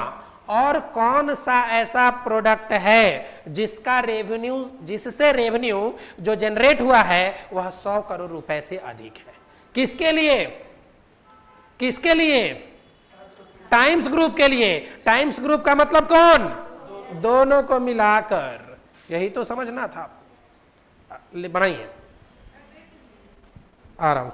और कौन सा ऐसा प्रोडक्ट है जिसका रेवेन्यू, जिससे रेवेन्यू जो जनरेट हुआ है वह 100 करोड़ रुपए से अधिक है? किसके लिए? किसके लिए? टाइम्स ग्रुप के लिए, टाइम्स ग्रुप का मतलब कौन, दोनों को मिलाकर, यही तो समझना था। बनाइए, आ रहा हूं।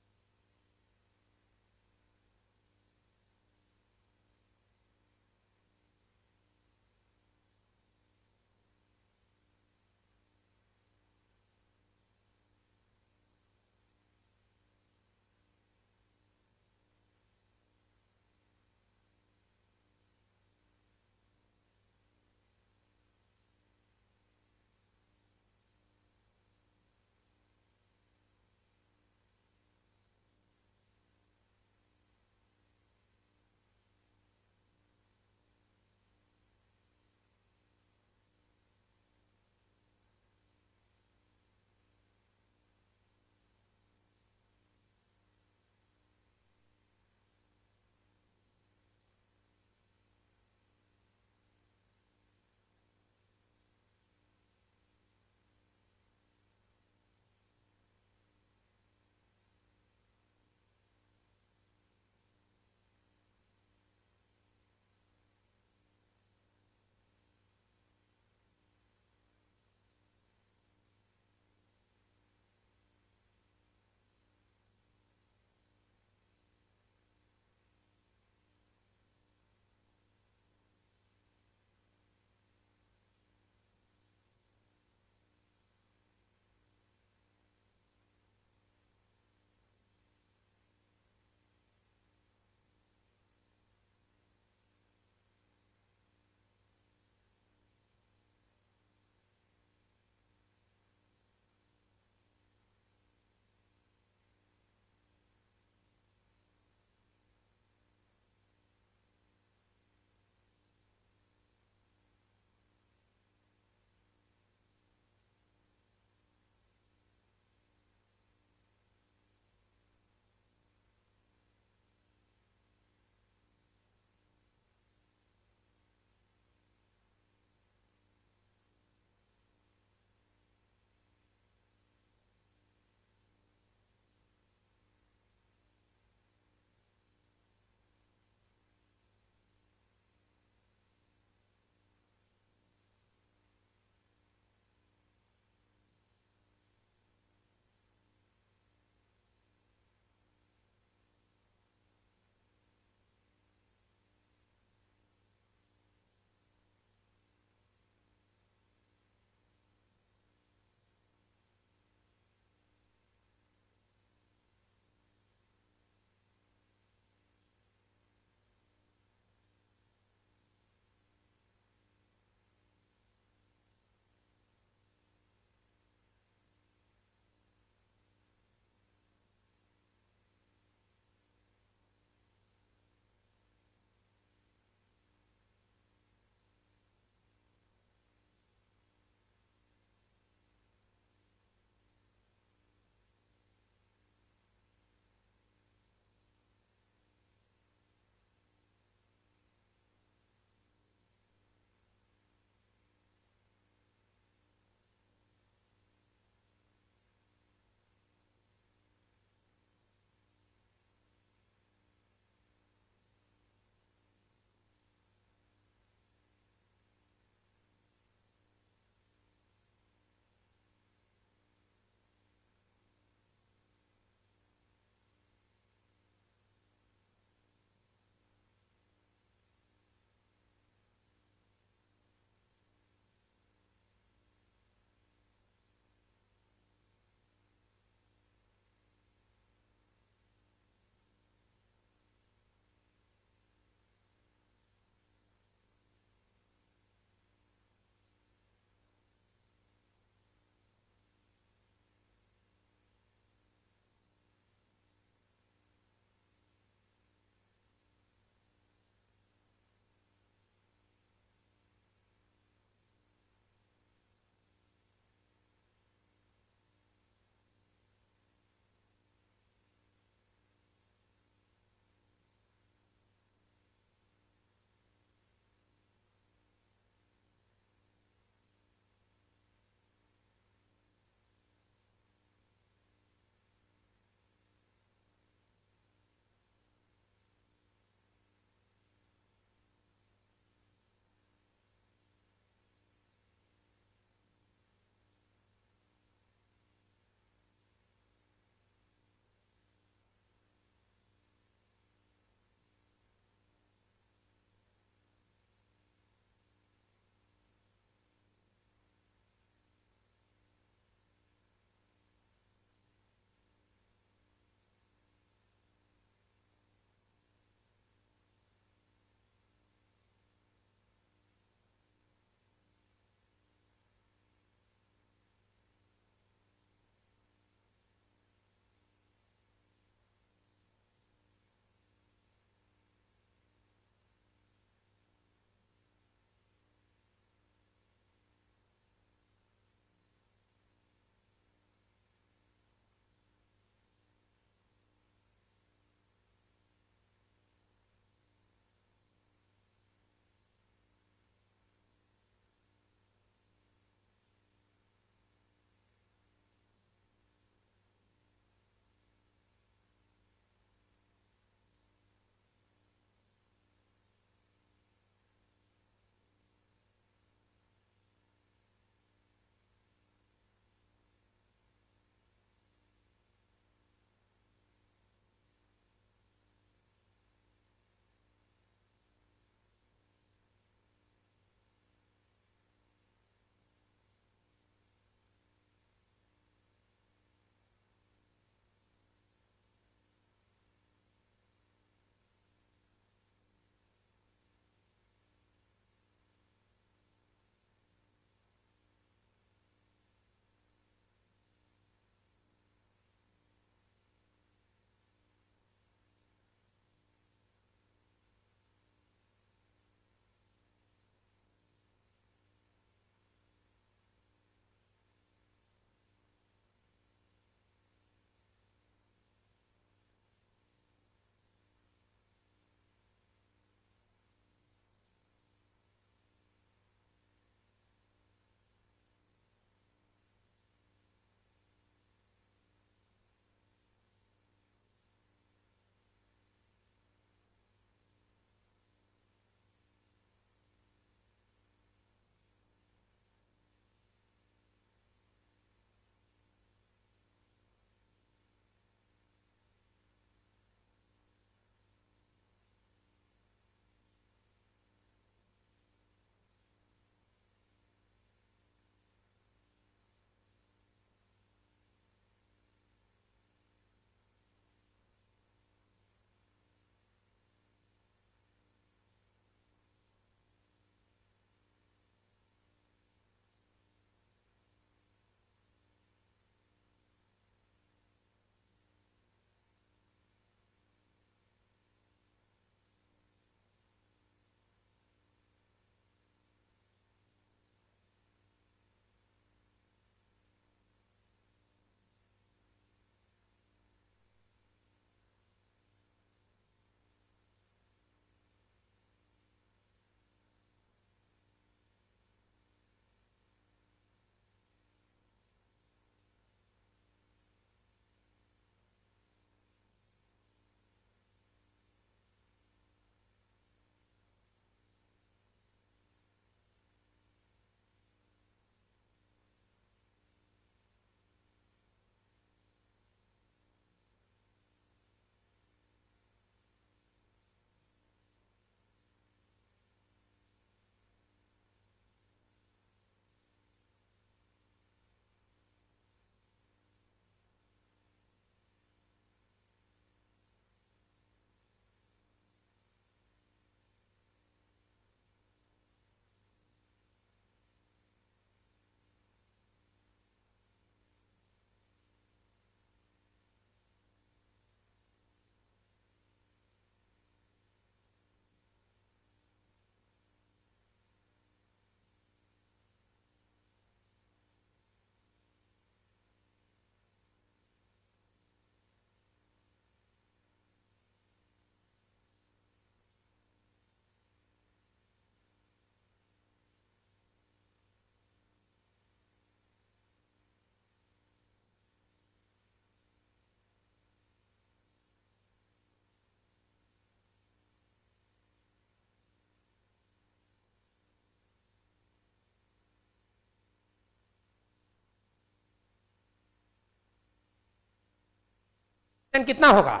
कितना होगा?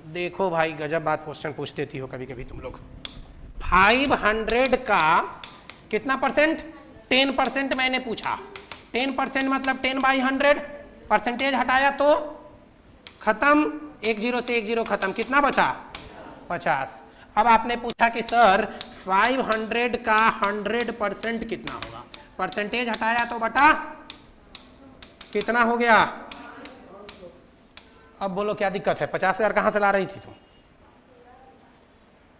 देखो भाई गजब बात क्वेश्चन पूछ देती हो कभी कभी तुम लोग। 500 का कितना परसेंट? 10% मैंने पूछा। 10% मतलब 10/100, परसेंटेज हटाया तो खत्म, 1 0 से 1 0 खत्म, कितना बचा? 50। अब आपने पूछा कि सर 500 का 100% कितना होगा? परसेंटेज हटाया तो बटा कितना हो गया? अब बोलो क्या दिक्कत है? 50,000 कहां से ला रही थी तुम?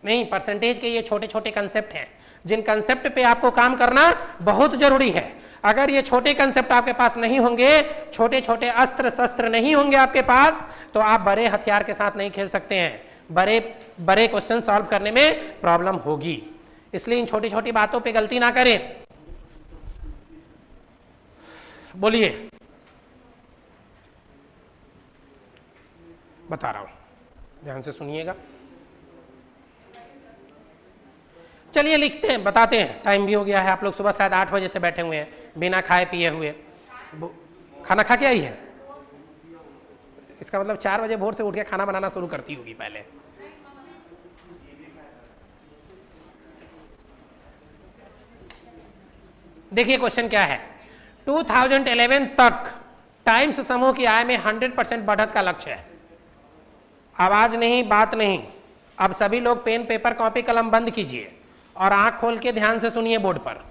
नहीं, परसेंटेज के ये छोटे छोटे कंसेप्ट हैं जिन कंसेप्ट पे आपको काम करना बहुत जरूरी है। अगर ये छोटे कंसेप्ट आपके पास नहीं होंगे, छोटे छोटे अस्त्र शस्त्र नहीं होंगे आपके पास, तो आप बड़े हथियार के साथ नहीं खेल सकते हैं। बड़े बड़े क्वेश्चन सॉल्व करने में प्रॉब्लम होगी। इसलिए इन छोटी छोटी बातों पे गलती ना करें। बोलिए, बता रहा हूं, ध्यान से सुनिएगा। चलिए लिखते हैं, बताते हैं। टाइम भी हो गया है, आप लोग सुबह शायद 8 बजे से बैठे हुए हैं बिना खाए पिए हुए। खाना खा के आई है? इसका मतलब 4 बजे भोर से उठ के खाना बनाना शुरू करती होगी पहले। देखिए क्वेश्चन क्या है। 2011 तक टाइम्स समूह की आय में 100% बढ़त का लक्ष्य है। आवाज नहीं, बात नहीं। अब सभी लोग पेन पेपर कॉपी कलम बंद कीजिए और आंख खोल के ध्यान से सुनिए बोर्ड पर।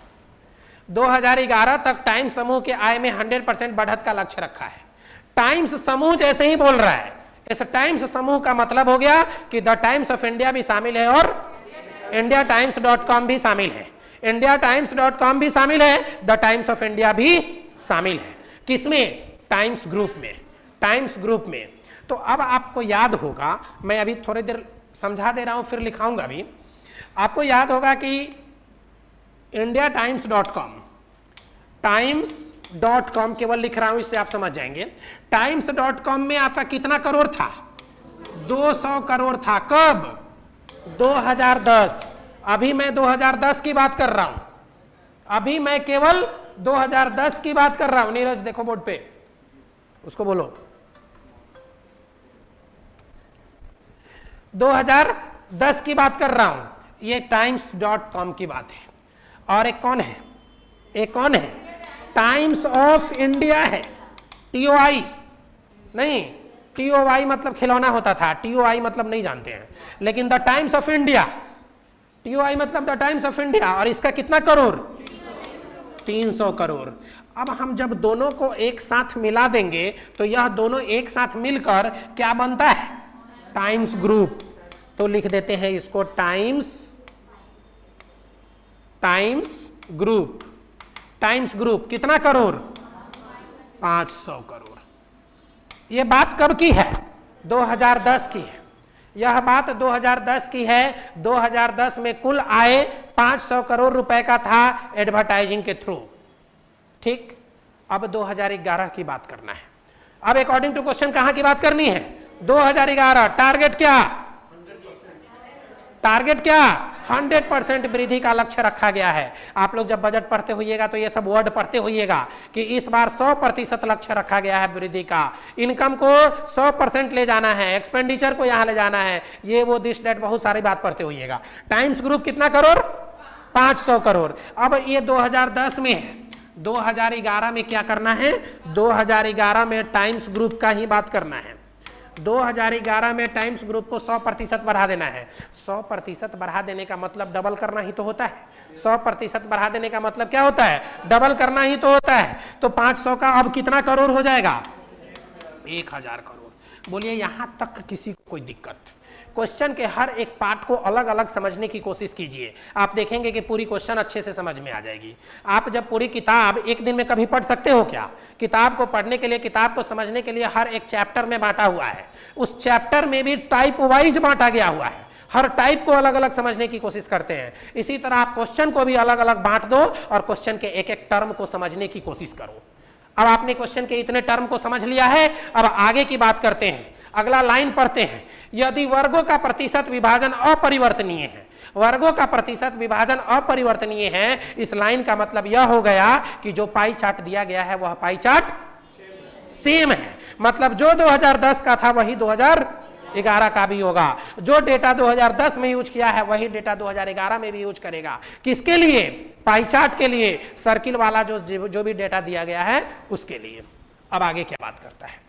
2011 तक टाइम्स समूह के आय में 100% बढ़त का लक्ष्य रखा है। टाइम्स समूह जैसे ही बोल रहा है, इस टाइम्स समूह का मतलब हो गया कि द टाइम्स ऑफ इंडिया भी शामिल है और indiatimes.com भी शामिल है, indiatimes.com भी शामिल है, द टाइम्स ऑफ इंडिया भी शामिल है। किसमें? टाइम्स ग्रुप में। टाइम्स ग्रुप में। तो अब आपको याद होगा, मैं अभी थोड़ी देर समझा दे रहा हूं फिर लिखाऊंगा भी। आपको याद होगा कि indiatimes.com, times.com केवल लिख रहा हूं, इससे आप समझ जाएंगे। times.com में आपका कितना करोड़ था? 200 करोड़ था। कब? 2010। अभी मैं 2010 की बात कर रहा हूं, अभी मैं केवल 2010 की बात कर रहा हूं। नीरज देखो बोर्ड पे, उसको बोलो 2010 की बात कर रहा हूं। ये times.com की बात है। और एक कौन है? एक कौन है? टाइम्स ऑफ इंडिया है। TOI नहीं, TOI मतलब खिलौना होता था, TOI मतलब नहीं जानते हैं, लेकिन the Times of India, TOI मतलब द टाइम्स ऑफ इंडिया। और इसका कितना करोड़? 300 करोड़। अब हम जब दोनों को एक साथ मिला देंगे तो यह दोनों एक साथ मिलकर क्या बनता है? Times group. तो लिख देते हैं इसको टाइम्स ग्रुप। टाइम्स ग्रुप कितना करोड़? 500 करोड़। यह बात कब की है? 2010 की है। यह बात 2010 की है। 2010 में कुल आय 500 करोड़ रुपए का था एडवर्टाइजिंग के थ्रू। ठीक। अब 2011 की बात करना है। अब अकॉर्डिंग टू क्वेश्चन कहां की बात करनी है? 2011। टारगेट क्या? टारगेट क्या? 100% वृद्धि का लक्ष्य रखा गया है। आप लोग जब बजट पढ़ते होइएगा तो ये सब वर्ड पढ़ते होइएगा कि इस बार 100% लक्ष्य रखा गया है वृद्धि का। इनकम को 100% ले जाना है, एक्सपेंडिचर को यहां ले जाना है, ये वो दिस डेट बहुत सारी बात पढ़ते होइएगा। टाइम्स ग्रुप कितना करोड़? 500 करोड़। अब ये 2010 में है, 2011 में क्या करना है? 2011 में टाइम्स ग्रुप का ही बात करना है। 2011 में टाइम्स ग्रुप को 100% बढ़ा देना है। 100% बढ़ा देने का मतलब डबल करना ही तो होता है। 100% बढ़ा देने का मतलब क्या होता है? डबल करना ही तो होता है। तो 500 का अब कितना करोड़ हो जाएगा? 1000 करोड़। बोलिए यहां तक किसी को कोई दिक्कत? क्वेश्चन के हर एक पार्ट को अलग अलग समझने की कोशिश कीजिए, आप देखेंगे कि पूरी क्वेश्चन अच्छे से समझ में आ जाएगी। आप जब पूरी किताब एक दिन में कभी पढ़ सकते हो क्या? किताब को पढ़ने के लिए, किताब को समझने के लिए हर एक चैप्टर में बांटा हुआ है। उस चैप्टर में भी टाइप वाइज बांटा गया हुआ है। हर टाइप को अलग अलग समझने की कोशिश करते हैं। इसी तरह आप क्वेश्चन को भी अलग अलग बांट दो और क्वेश्चन के एक एक टर्म को समझने की कोशिश करो। अब आपने क्वेश्चन के इतने टर्म को समझ लिया है, अब आगे की बात करते हैं। अगला लाइन पढ़ते हैं। यदि वर्गों का प्रतिशत विभाजन अपरिवर्तनीय है, वर्गों का प्रतिशत विभाजन अपरिवर्तनीय है, इस लाइन का मतलब यह हो गया कि जो पाई चार्ट दिया गया है वह पाई चार्ट सेम है। मतलब जो 2010 का था वही 2011 का भी होगा। जो डेटा 2010 में यूज किया है वही डेटा 2011 में भी यूज करेगा। किसके लिए? पाई चार्ट के लिए, सर्किल वाला जो भी डेटा दिया गया है उसके लिए। अब आगे क्या बात करता है,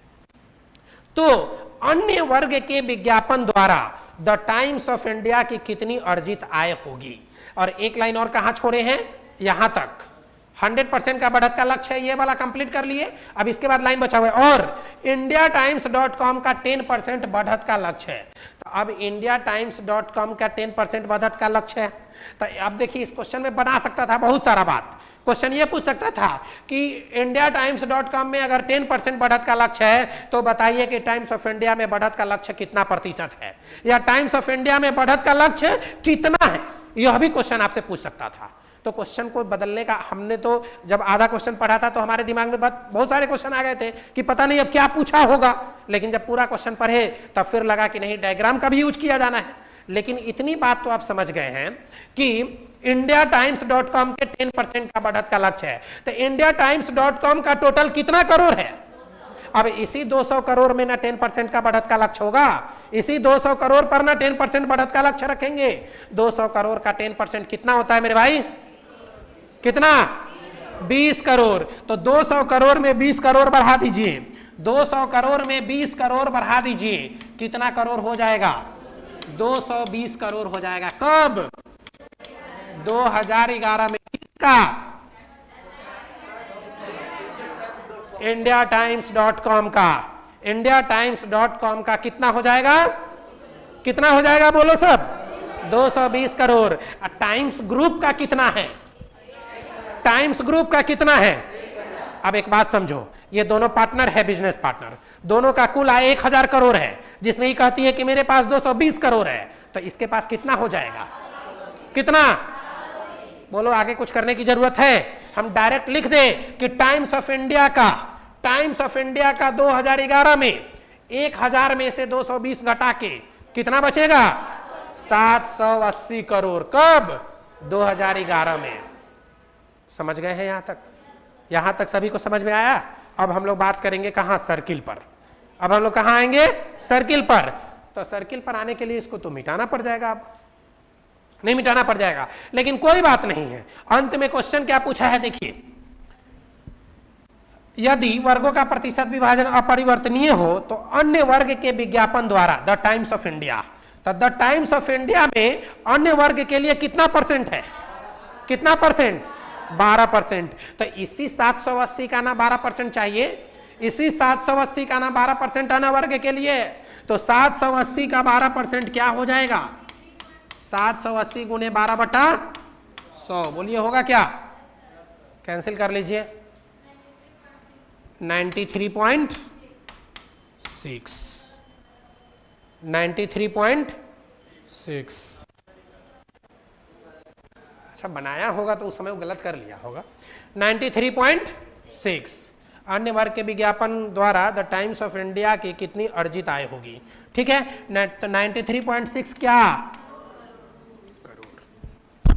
तो अन्य वर्ग के विज्ञापन द्वारा द टाइम्स ऑफ इंडिया की कितनी अर्जित आय होगी। और एक लाइन और कहां छोड़े हैं, यहां तक 100% का बढ़त का लक्ष्य है, ये वाला कंप्लीट कर लिए। अब इसके बाद लाइन बचा हुआ है, और indiatimes.com का 10% बढ़त का लक्ष्य है। तो अब indiatimes.com का 10% बढ़त का लक्ष्य है। तो अब देखिए इस क्वेश्चन में बना सकता था बहुत सारा बात। क्वेश्चन ये पूछ सकता था कि indiatimes.com में अगर 10% बढ़त का लक्ष्य है तो बताइए कि टाइम्स ऑफ इंडिया में बढ़त का लक्ष्य कितना प्रतिशत है, या टाइम्स ऑफ इंडिया में बढ़त का लक्ष्य कितना है, यह भी क्वेश्चन आपसे पूछ सकता था। तो क्वेश्चन को बदलने का, हमने तो जब आधा क्वेश्चन पढ़ा था तो हमारे दिमाग में बहुत सारे क्वेश्चन आ गए थे कि पता नहीं अब क्या पूछा होगा, लेकिन जब पूरा क्वेश्चन पढ़े तब फिर लगा कि नहीं, डायग्राम का भी यूज किया जाना है। लेकिन इतनी बात तो आप समझ गए हैं कि indiatimes.com के 10% का बढ़त का लक्ष्य है। तो indiatimes.com का टोटल कितना करोड़ है? अब इसी 200 करोड़ में ना 10% का बढ़त का लक्ष्य होगा, इसी 200 करोड़ पर ना 10% बढ़त का लक्ष्य रखेंगे। 200 करोड़ का 10% कितना होता है मेरे भाई? कितना? 20 करोड़। तो 200 करोड़ में 20 करोड़ बढ़ा दीजिए, 200 करोड़ में 20 करोड़ बढ़ा दीजिए, कितना करोड़ हो जाएगा? 220 करोड़ हो जाएगा। कब? 2011 में। किसका? indiatimes.com का। indiatimes.com का कितना हो जाएगा? कितना हो जाएगा बोलो सब? 220 करोड़। टाइम्स ग्रुप का कितना है? टाइम्स ग्रुप का कितना है? अब एक बात समझो, ये दोनों पार्टनर है, बिजनेस पार्टनर, दोनों का कुल आय 1000 करोड़ है, जिसमें ये कहती है कि मेरे पास 220 करोड़ है, तो इसके पास कितना हो जाएगा? कितना? बोलो, आगे कुछ करने की जरूरत है? हम डायरेक्ट लिख दे कि टाइम्स ऑफ इंडिया का 2011 में 1000 में से 220 घटा के कितना बचेगा? 780 करोड़। कब? 2011 में। समझ गए हैं? यहां तक सभी को समझ में आया? अब हम लोग बात करेंगे कहां? सर्किल पर। अब हम लोग कहां आएंगे? सर्किल पर। तो सर्किल पर आने के लिए इसको तो मिटाना पड़ जाएगा। अब नहीं मिटाना पड़ जाएगा, लेकिन कोई बात नहीं है। अंत में क्वेश्चन क्या पूछा है देखिए, यदि वर्गों का प्रतिशत विभाजन अपरिवर्तनीय हो तो अन्य वर्ग के विज्ञापन द्वारा द टाइम्स ऑफ इंडिया, तो द टाइम्स ऑफ इंडिया में अन्य वर्ग के लिए कितना परसेंट है? कितना परसेंट? 12%। तो इसी 780 का ना 12% चाहिए, इसी 780 का ना 12% अन्य वर्ग के लिए। तो 780 का 12% क्या हो जाएगा? 780 गुने 12/100। बोलिए होगा क्या? कैंसिल कर लीजिए। 93.6 93.6। अच्छा बनाया होगा तो उस समय वो गलत कर लिया होगा। 93.6 अन्य वर्ग के विज्ञापन द्वारा द टाइम्स ऑफ इंडिया की कितनी अर्जित आय होगी? ठीक है, तो 93.6 क्या? करोड़।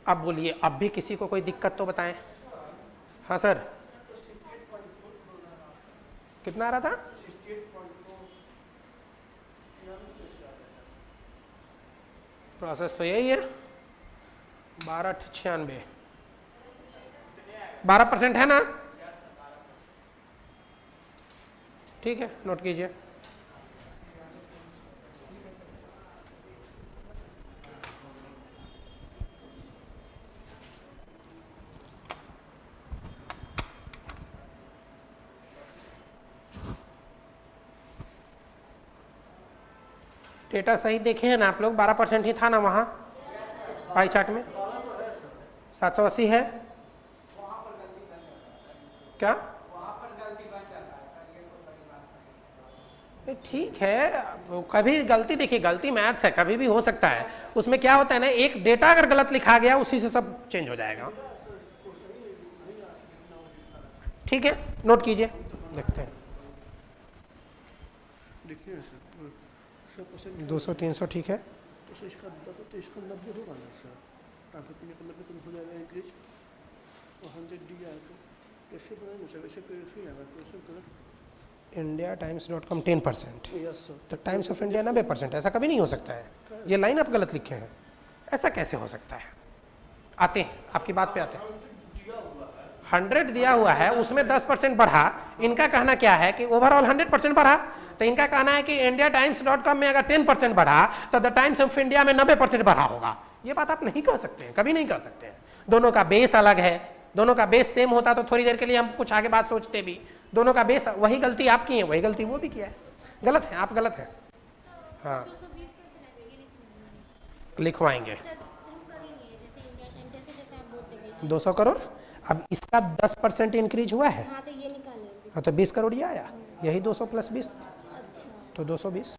अब बोलिए, अब भी किसी को कोई दिक्कत तो बताएं। हाँ सर, कितना आ रहा था? प्रोसेस तो यही है, 1296। 12% है ना? ठीक है, नोट कीजिए। डेटा सही देखे हैं ना आप लोग? 12% ही था ना वहाँ पाई चार्ट में? 780 है क्या? ठीक है, कभी गलती, देखिए गलती मैथ्स है, कभी भी हो सकता है। उसमें क्या होता है ना, एक डेटा अगर गलत लिखा गया उसी से सब चेंज हो जाएगा। ठीक है, नोट कीजिए, देखते हैं। 200 300 ठीक है। तो इसका 90 होगा ना सर? 90 तो हो जाएगा इंक्रीज, और 100 डी आएगा। कैसे बनाएंगे सर? वैसे फिर ऐसे आएगा, क्वेश्चन गलत India-Times.com 10%, यस सर। तो टाइम्स ऑफ इंडिया 90%। ऐसा कभी नहीं हो सकता है, ये लाइन आप गलत लिखे हैं, ऐसा कैसे हो सकता है? आते हैं आपकी बात पे आते हैं। 100 दिया हुआ है, उसमें 10% बढ़ा। इनका कहना क्या है कि ओवरऑल 100% बढ़ा, तो इनका कहना है कि India-Times.com में अगर 10% बढ़ा तो द टाइम्स ऑफ इंडिया में 90% बढ़ा होगा। ये बात आप नहीं कह सकते हैं, कभी नहीं कह सकते हैं। दोनों का बेस अलग है, दोनों का बेस सेम होता तो थोड़ी देर के लिए हम कुछ आगे बात सोचते भी। दोनों का बेस, वही गलती आप की है, वही गलती वो भी किया है। गलत है, आप गलत है। हाँ, लिखवाएंगे 200 करोड़। अब इसका 10% इंक्रीज हुआ है, हाँ तो ये निकालेंगे। हाँ, तो 20 करोड़ ये आया, यही 200 + 20 अच्छा, तो 220।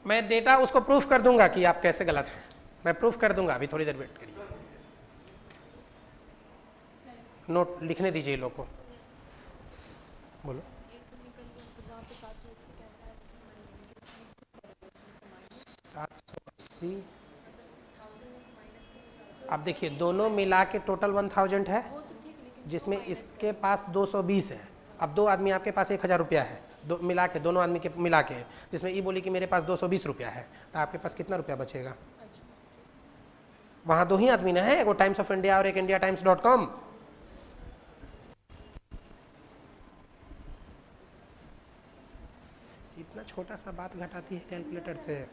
मैं डेटा उसको प्रूफ कर दूंगा कि आप कैसे गलत हैं, मैं प्रूफ कर दूंगा, अभी थोड़ी देर वेट करिए। नोट लिखने दीजिए लोग को, बोलो। 780। अब देखिए दोनों मिला के टोटल 1000 है, जिसमें इसके पास 220 है। अब दो आदमी, आपके पास 1000 रुपया है, दो मिला के, दोनों आदमी के मिला के, जिसमें ये बोली कि मेरे पास 220 रुपया है, तो आपके पास कितना रुपया बचेगा? वहाँ दो ही आदमी ना है, वो टाइम्स ऑफ इंडिया और एक India-Times.com। इतना छोटा सा बात घटाती है कैलकुलेटर से।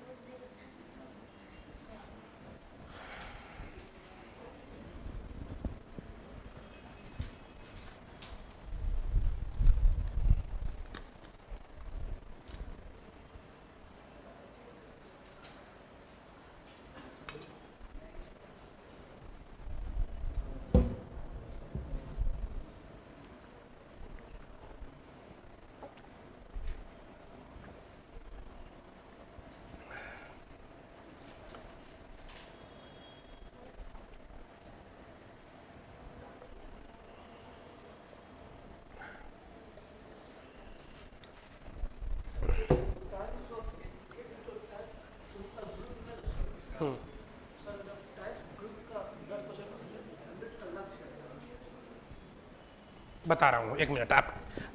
बता रहा हूँ, एक मिनट।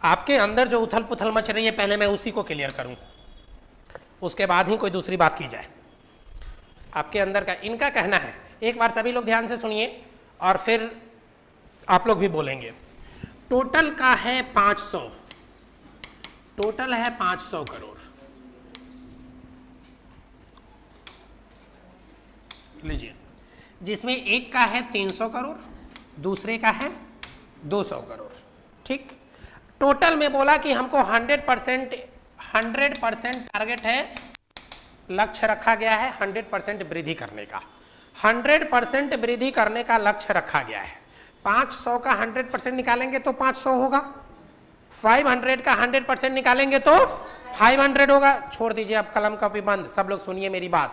आपके अंदर जो उथल पुथल मच रही है, पहले मैं उसी को क्लियर करूँ, उसके बाद ही कोई दूसरी बात की जाए। आपके अंदर का, इनका कहना है, एक बार सभी लोग ध्यान से सुनिए और फिर आप लोग भी बोलेंगे। टोटल का है 500, टोटल है 500 करोड़। लीजिए, जिसमें एक का है 300 करोड़, दूसरे का है 200 करोड़, ठीक। टोटल में बोला कि हमको 100% टारगेट है, लक्ष्य रखा गया है 100% वृद्धि करने का, 100% वृद्धि करने का लक्ष्य रखा गया है। 500 का 100% निकालेंगे तो 500 होगा, 500 का 100% निकालेंगे तो 500 होगा। छोड़ दीजिए अब कलम कॉपी बंद, सब लोग सुनिए मेरी बात।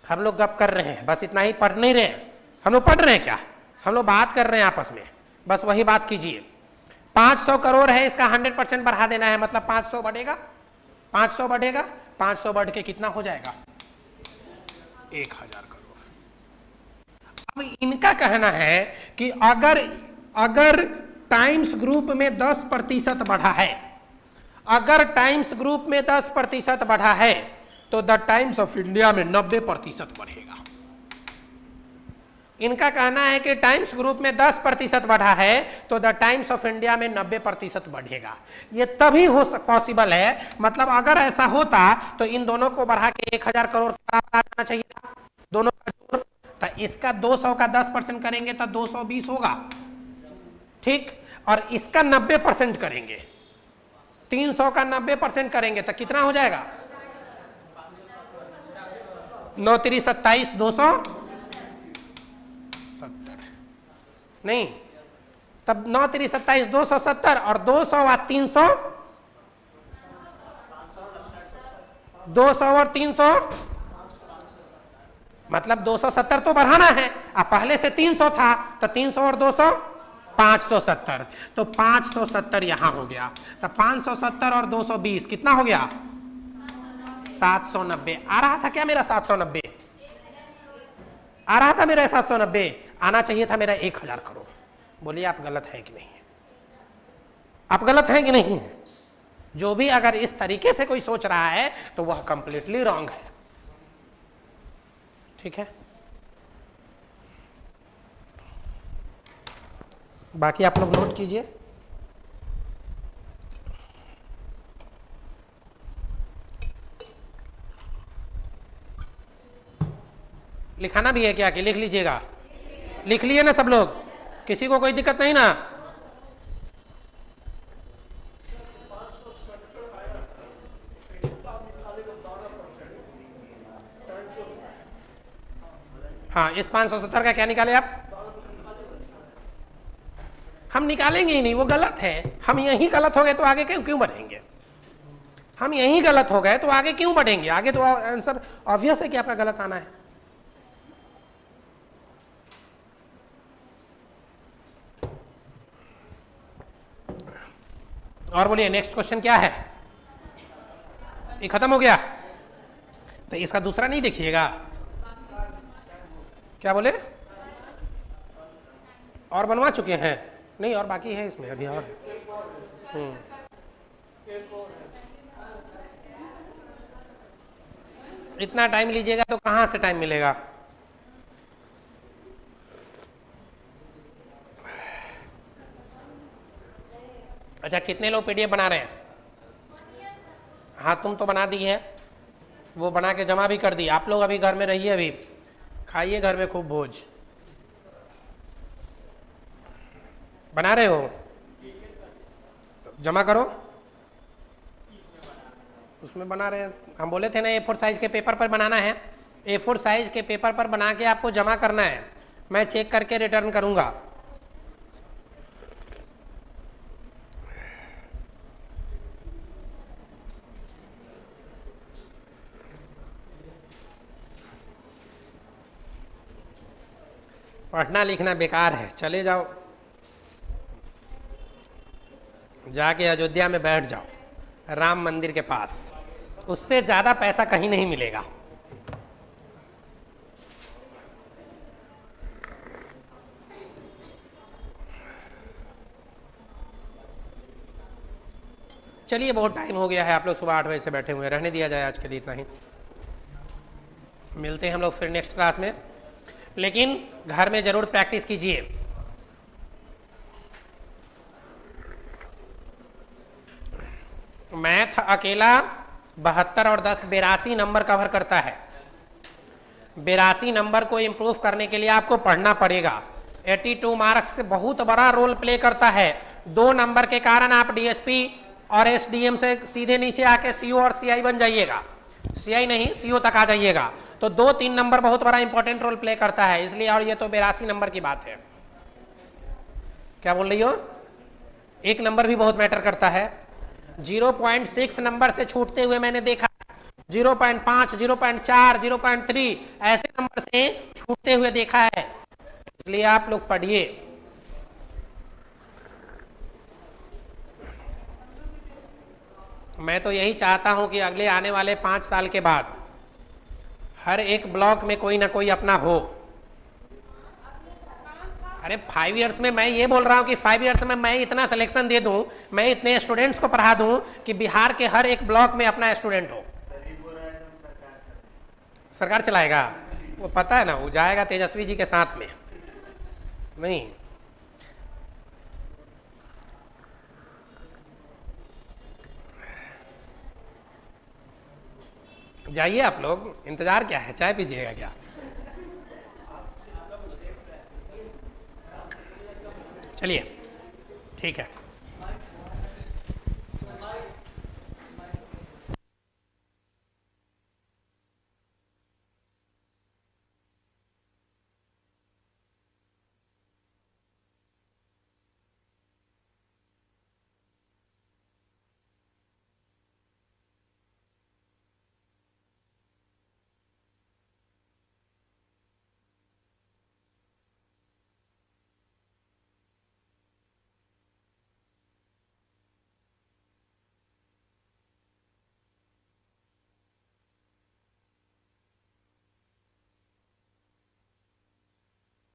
हम लोग गप कर रहे हैं, बस इतना ही, पढ़ नहीं रहे हैं हम लोग। पढ़ रहे हैं क्या? हम लोग बात कर रहे हैं आपस में, बस वही बात कीजिए। 500 करोड़ है, इसका 100% बढ़ा देना है, मतलब 500 बढ़ेगा, 500 बढ़ेगा, 500 बढ़ के कितना हो जाएगा? 1000 करोड़। अब इनका कहना है कि अगर टाइम्स ग्रुप में 10% बढ़ा है, अगर टाइम्स ग्रुप में 10% बढ़ा है तो द टाइम्स ऑफ इंडिया में 90% बढ़ेगा। इनका कहना है कि टाइम्स ग्रुप में 10% बढ़ा है तो द टाइम्स ऑफ इंडिया में 90% बढ़ेगा। ये तभी हो पॉसिबल है, मतलब अगर ऐसा होता तो इन दोनों को बढ़ा के 1000 करोड़ आना चाहिए था, दोनों का जोड़। तो इसका 200 का 10% करेंगे तो 220 होगा, ठीक। और इसका 90% करेंगे, 300 का 90% करेंगे तो कितना हो जाएगा? 9 3 27, 270 नहीं, तब 9 3 27, 270 और 200 और 300, 200 और 300 मतलब 270 तो बढ़ाना है। अब पहले से 300 था तो 300 और 200 570, तो 570 यहां हो गया। तो 570 और 220 कितना हो गया? 790। आ रहा था क्या मेरा 790? आ रहा था मेरा 790, आना चाहिए था मेरा 1000 करोड़। बोलिए आप गलत हैं कि नहीं है? आप गलत हैं कि नहीं है? जो भी अगर इस तरीके से कोई सोच रहा है तो वह कंप्लीटली रॉन्ग है। ठीक है, बाकी आप लोग नोट कीजिए। लिखाना भी है क्या कि लिख लीजिएगा? लिख लिए ना सब लोग? किसी को कोई दिक्कत नहीं ना? हाँ, इस 570 का क्या निकाले आप? हम निकालेंगे ही नहीं, वो गलत है। हम यही गलत हो गए तो आगे क्यों बढ़ेंगे? हम यही गलत हो गए तो आगे क्यों बढ़ेंगे? आगे तो आंसर ऑब्वियस है कि आपका गलत आना है। और बोलिए नेक्स्ट क्वेश्चन क्या है? ये खत्म हो गया तो इसका दूसरा नहीं देखिएगा? क्या बोले? और बनवा चुके हैं? नहीं, और बाकी है इसमें अभी और। इतना टाइम लीजिएगा तो कहाँ से टाइम मिलेगा? अच्छा, कितने लोग पीडीएफ बना रहे हैं? हाँ, तुम तो बना दी है, वो बना के जमा भी कर दी। आप लोग अभी घर में रहिए, अभी खाइए घर में खूब भोज। बना रहे हो? जमा करो। उसमें बना रहे हैं, हम बोले थे ना A4 साइज के पेपर पर बनाना है। A4 साइज के पेपर पर बना के आपको जमा करना है, मैं चेक करके रिटर्न करूंगा। पढ़ना लिखना बेकार है, चले जाओ जाके अयोध्या में बैठ जाओ राम मंदिर के पास, उससे ज़्यादा पैसा कहीं नहीं मिलेगा। चलिए, बहुत टाइम हो गया है, आप लोग सुबह 8 बजे से बैठे हुए हैं, रहने दिया जाए आज के लिए इतना ही। मिलते हैं हम लोग फिर नेक्स्ट क्लास में, लेकिन घर में ज़रूर प्रैक्टिस कीजिए। मैथ अकेला 72 और 10 82 नंबर कवर करता है। 82 नंबर को इम्प्रूव करने के लिए आपको पढ़ना पड़ेगा। 82 मार्क्स से बहुत बड़ा रोल प्ले करता है। 2 नंबर के कारण आप डीएसपी और एसडीएम से सीधे नीचे आके सीओ और सीआई बन जाइएगा, सीआई नहीं सीओ तक आ जाइएगा। तो 2-3 नंबर बहुत बड़ा इंपॉर्टेंट रोल प्ले करता है, इसलिए। और ये तो 82 नंबर की बात है। क्या बोल रही हो? 1 नंबर भी बहुत मैटर करता है। 0.6 नंबर से छूटते हुए मैंने देखा, 0.5, 0.4, 0.3 ऐसे नंबर से छूटते हुए देखा है, इसलिए आप लोग पढ़िए। मैं तो यही चाहता हूं कि अगले आने वाले 5 साल के बाद हर एक ब्लॉक में कोई ना कोई अपना हो। अरे 5 इयर्स में मैं ये बोल रहा हूँ कि 5 इयर्स में मैं इतना सिलेक्शन दे दूँ, मैं इतने स्टूडेंट्स को पढ़ा दूँ कि बिहार के हर एक ब्लॉक में अपना स्टूडेंट हो। सरकार चलाएगा, वो पता है ना, वो जाएगा तेजस्वी जी के साथ में। नहीं, जाइए आप लोग, इंतजार क्या है, चाय पीजिएगा क्या? चलिए, ठीक है।